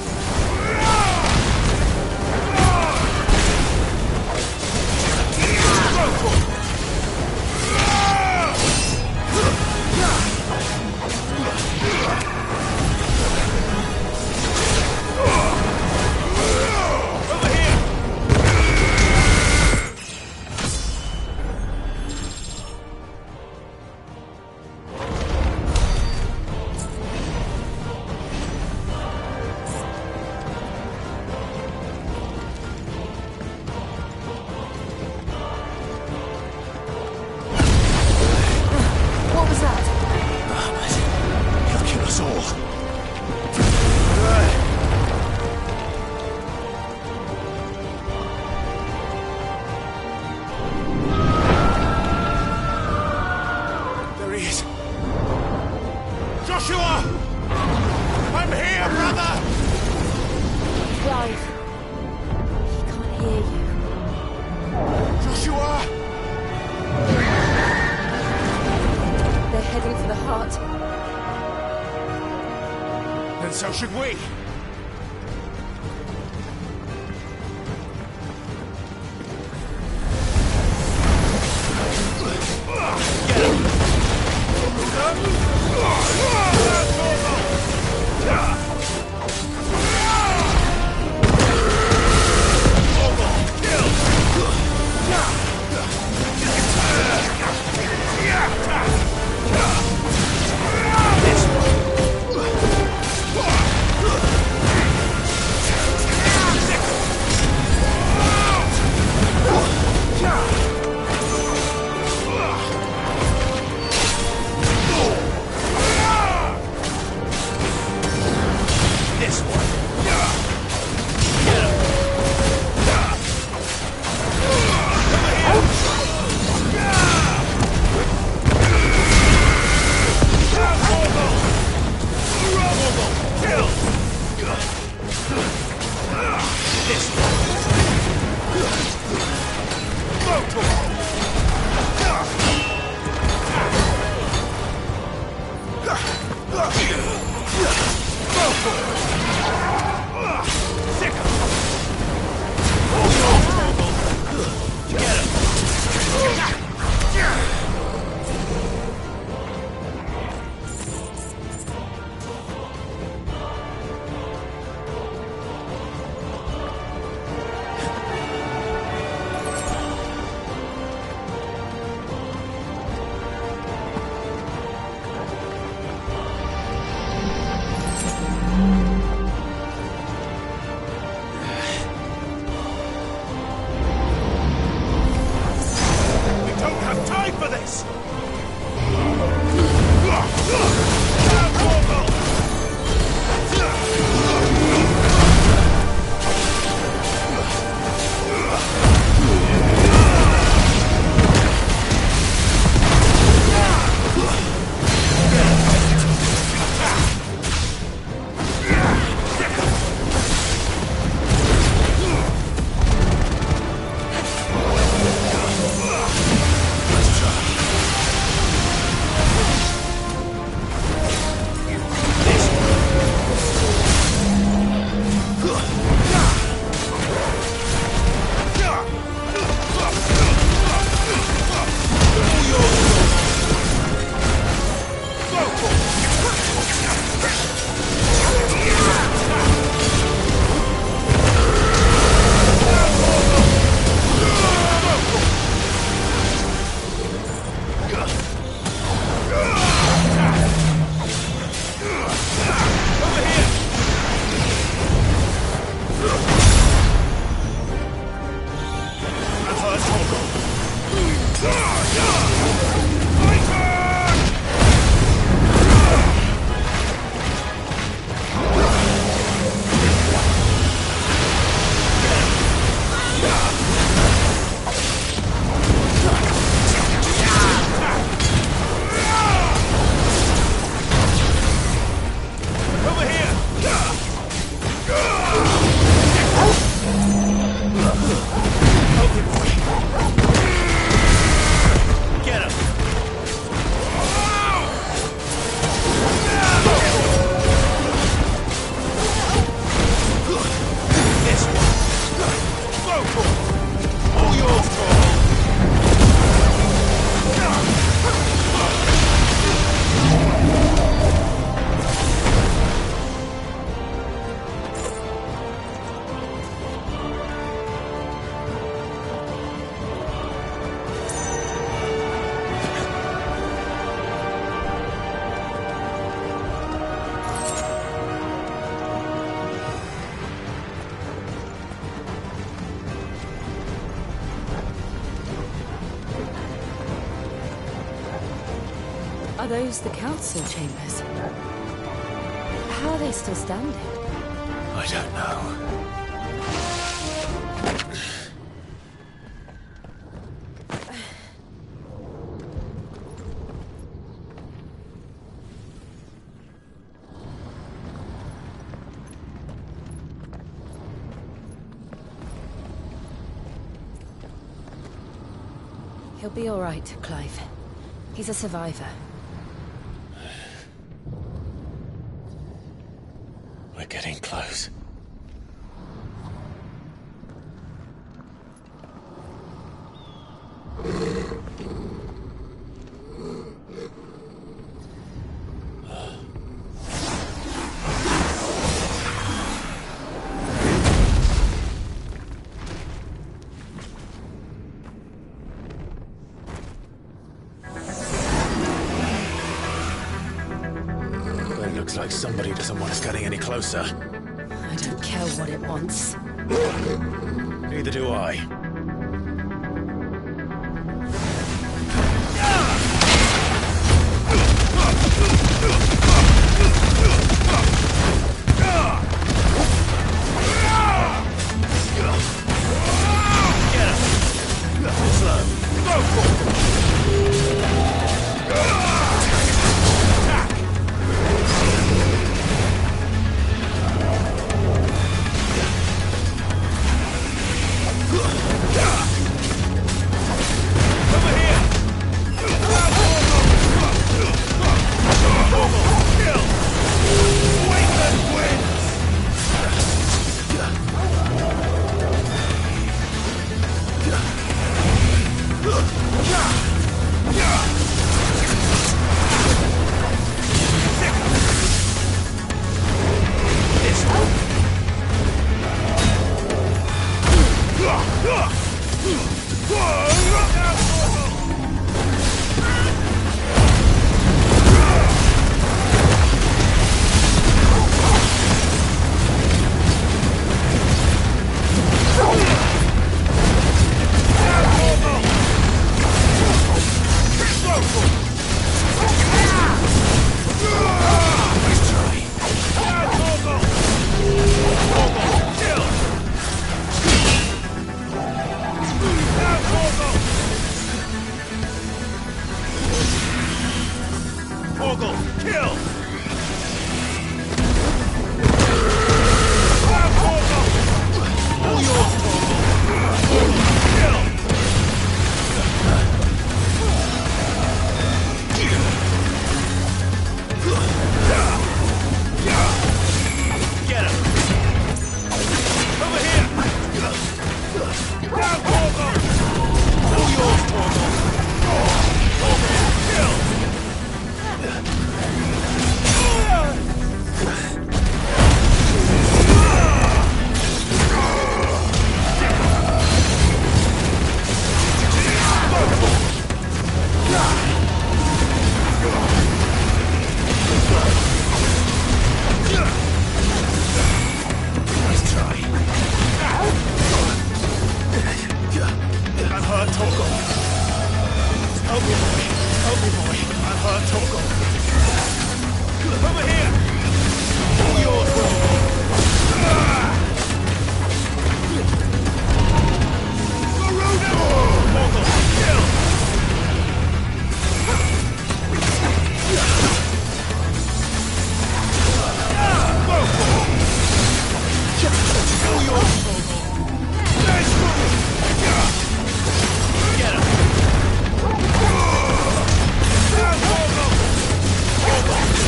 And so should we. those the council chambers? How are they still standing? I don't know. He'll be all right, Clive. He's a survivor. We're getting close. Looks like somebody doesn't want us getting any closer. I don't care what it wants. Neither do I.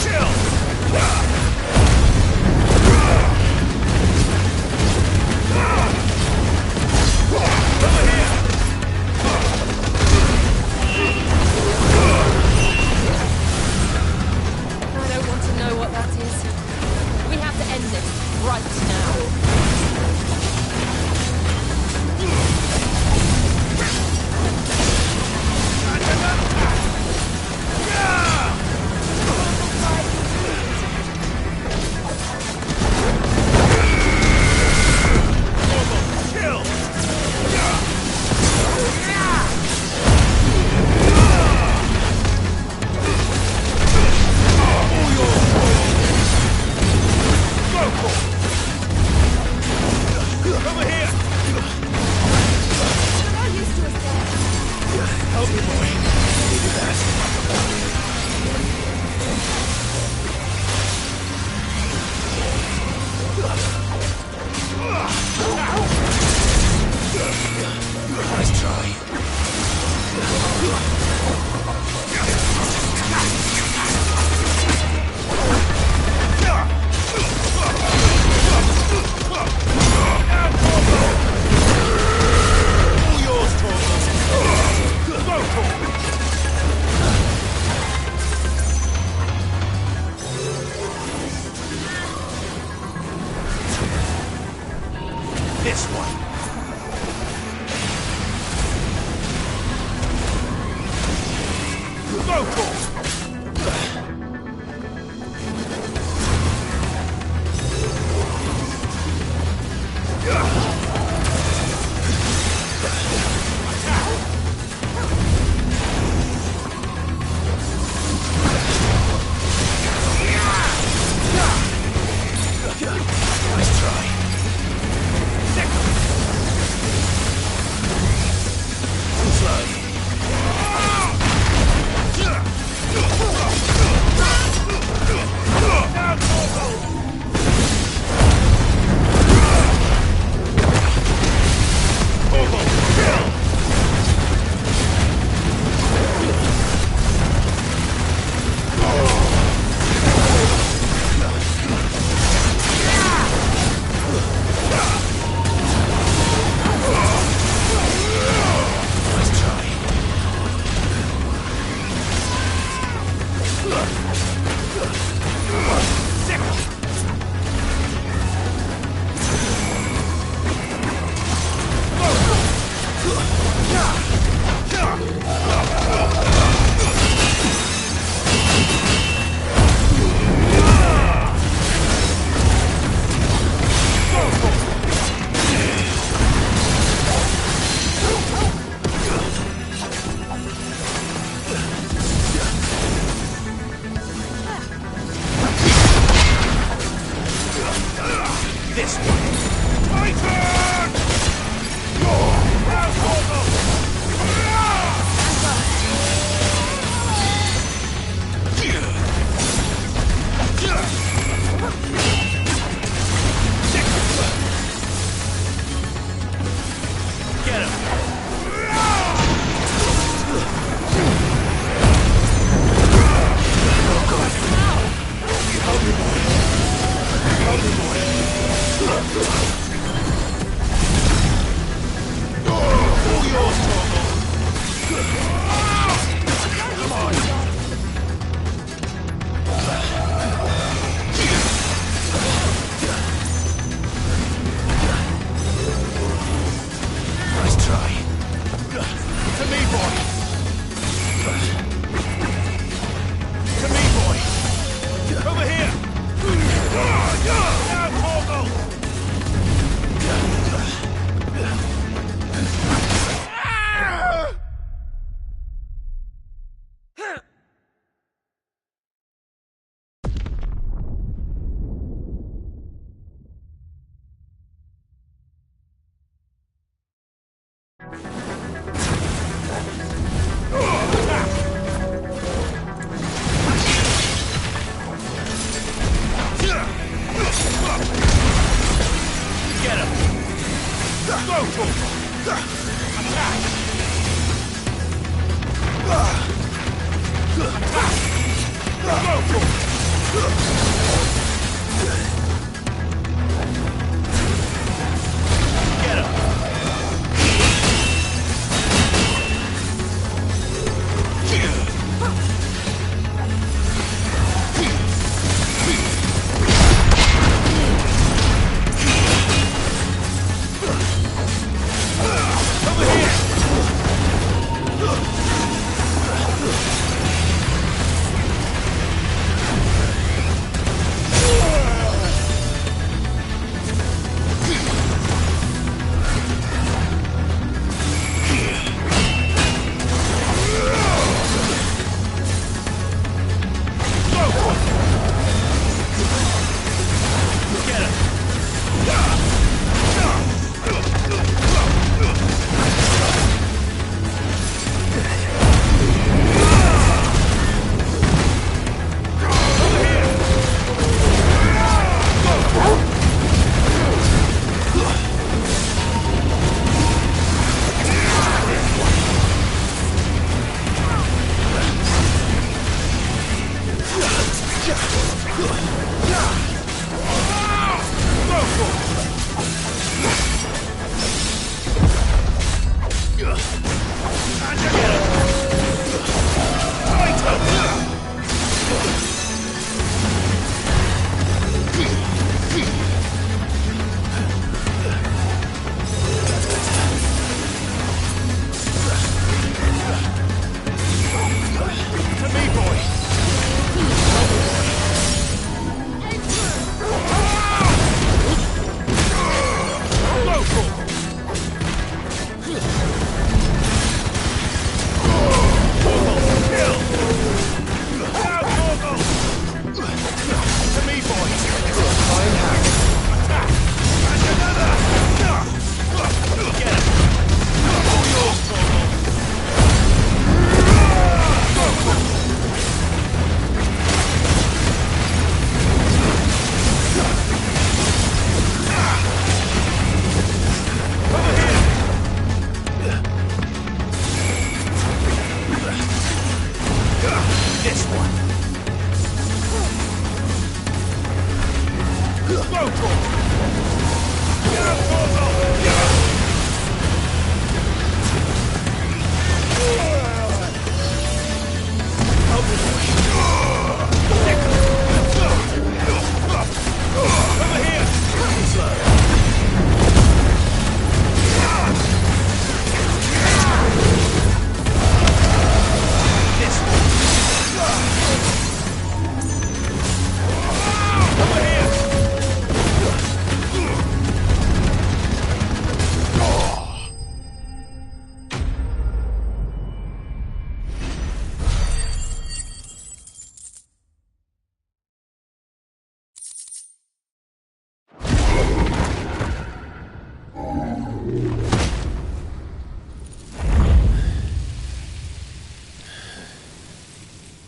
Chill! Nice try. All yours, Torvald. Go, Torvald.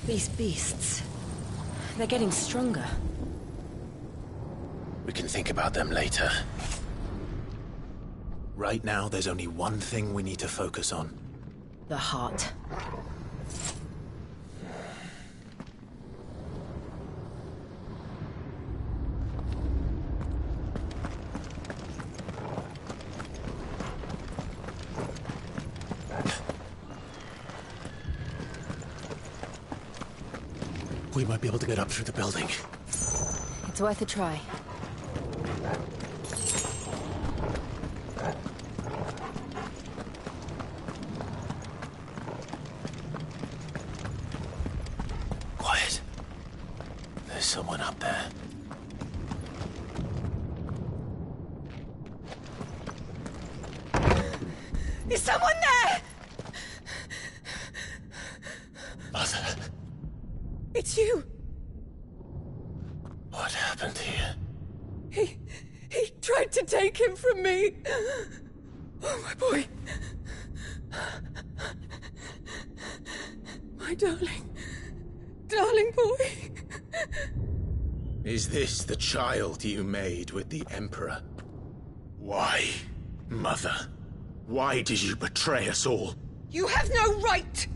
These beasts, they're getting stronger. We can think about them later. Right now, there's only one thing we need to focus on. The heart. We might be able to get up through the building. It's worth a try. Quiet. There's someone up there. Is someone there? Mother. It's you. What happened here? He tried to take him from me. Oh, my boy. My darling. Darling boy. Is this the child you made with the Emperor? Why, Mother? Why did you betray us all? You have no right!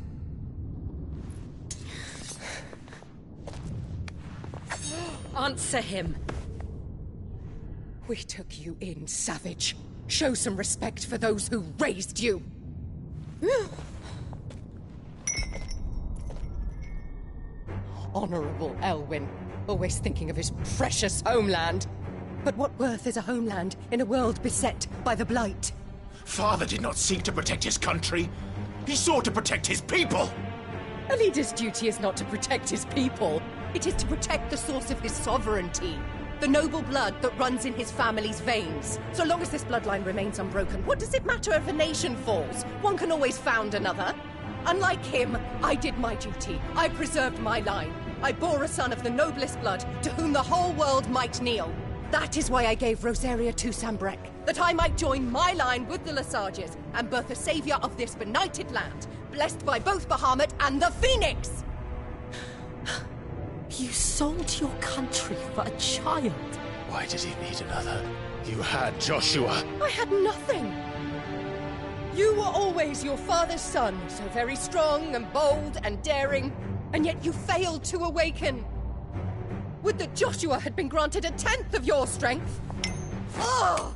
Answer him. We took you in, savage. Show some respect for those who raised you. Honorable Elwyn, always thinking of his precious homeland. But what worth is a homeland in a world beset by the Blight? Father did not seek to protect his country. He sought to protect his people. A leader's duty is not to protect his people. It is to protect the source of his sovereignty. The noble blood that runs in his family's veins. So long as this bloodline remains unbroken, what does it matter if a nation falls? One can always found another. Unlike him, I did my duty. I preserved my line. I bore a son of the noblest blood, to whom the whole world might kneel. That is why I gave Rosaria to Sambrek, that I might join my line with the Lesages and birth a savior of this benighted land, blessed by both Bahamut and the Phoenix! You sold your country for a child. Why did he need another? You had Joshua. I had nothing. You were always your father's son, so very strong and bold and daring, and yet you failed to awaken. Would that Joshua had been granted 1/10 of your strength? Oh!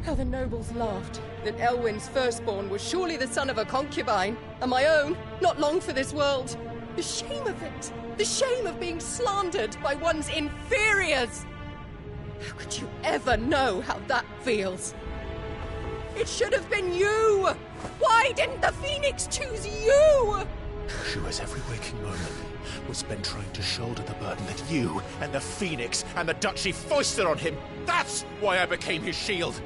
How the nobles laughed that Elwyn's firstborn was surely the son of a concubine, and my own, not long for this world. The shame of it! The shame of being slandered by one's inferiors! How could you ever know how that feels? It should have been you! Why didn't the Phoenix choose you? Joshua's every waking moment was spent trying to shoulder the burden that you and the Phoenix and the Duchy foisted on him. That's why I became his shield.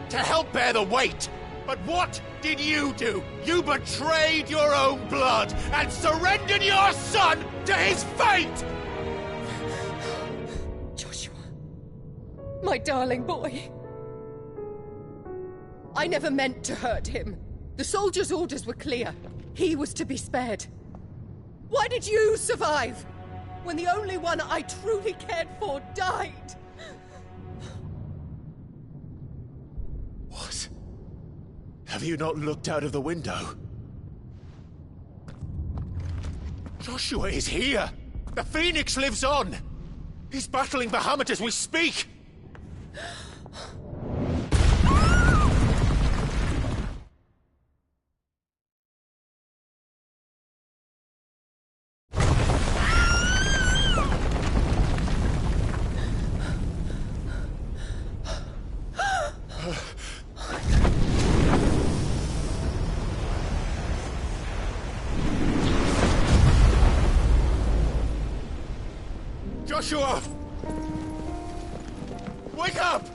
To help bear the weight. But what did you do? You betrayed your own blood and surrendered your son to his fate! Joshua. My darling boy. I never meant to hurt him. The soldiers' orders were clear. He was to be spared. Why did you survive when the only one I truly cared for died? What? Have you not looked out of the window? Joshua is here! The Phoenix lives on! He's battling Bahamut as we speak! Joshua! Wake up!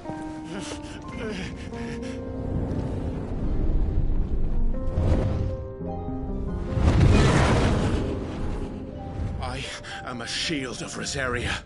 I am a shield of Rosaria.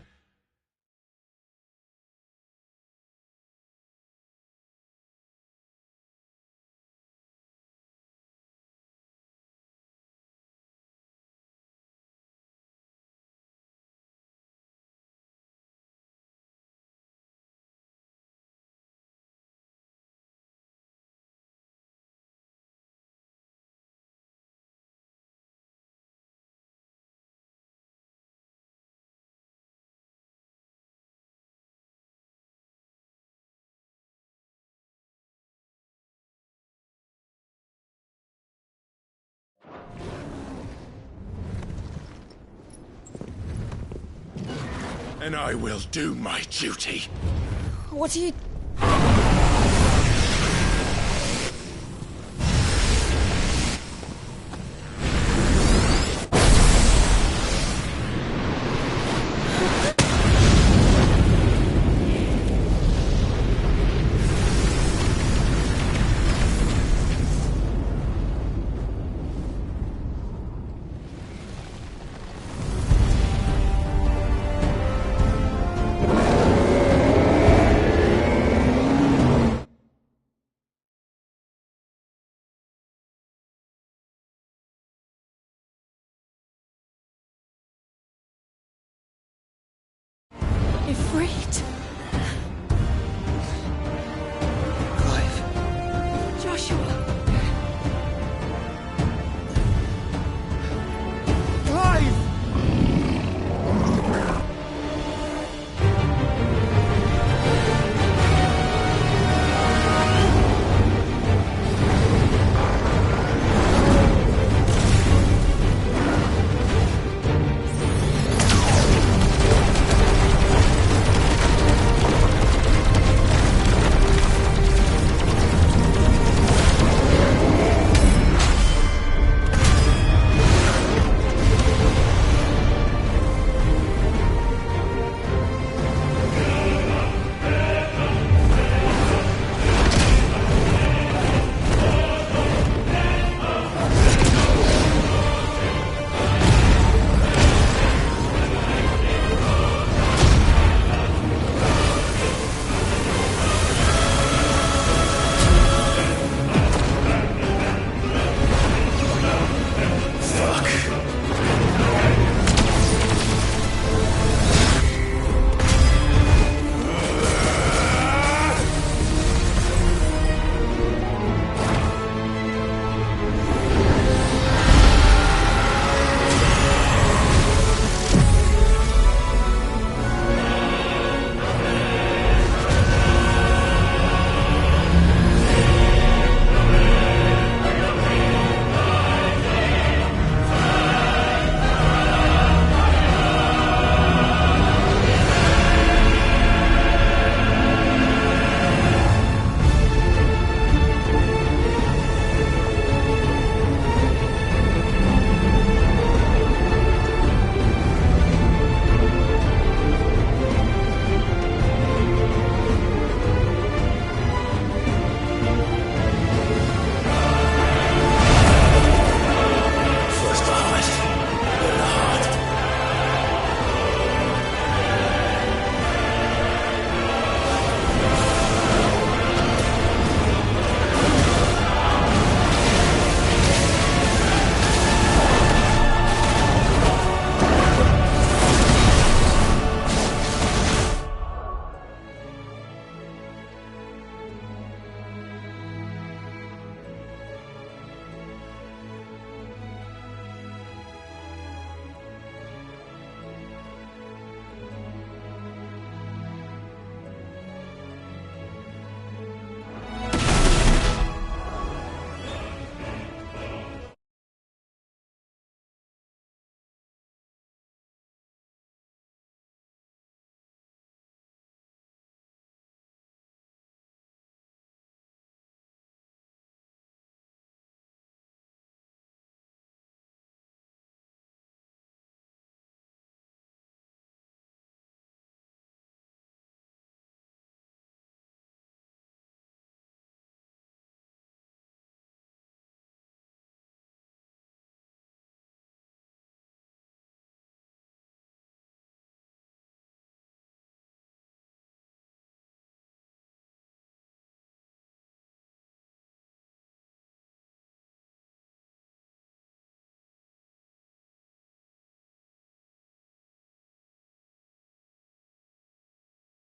And I will do my duty. What are you... Ifrit?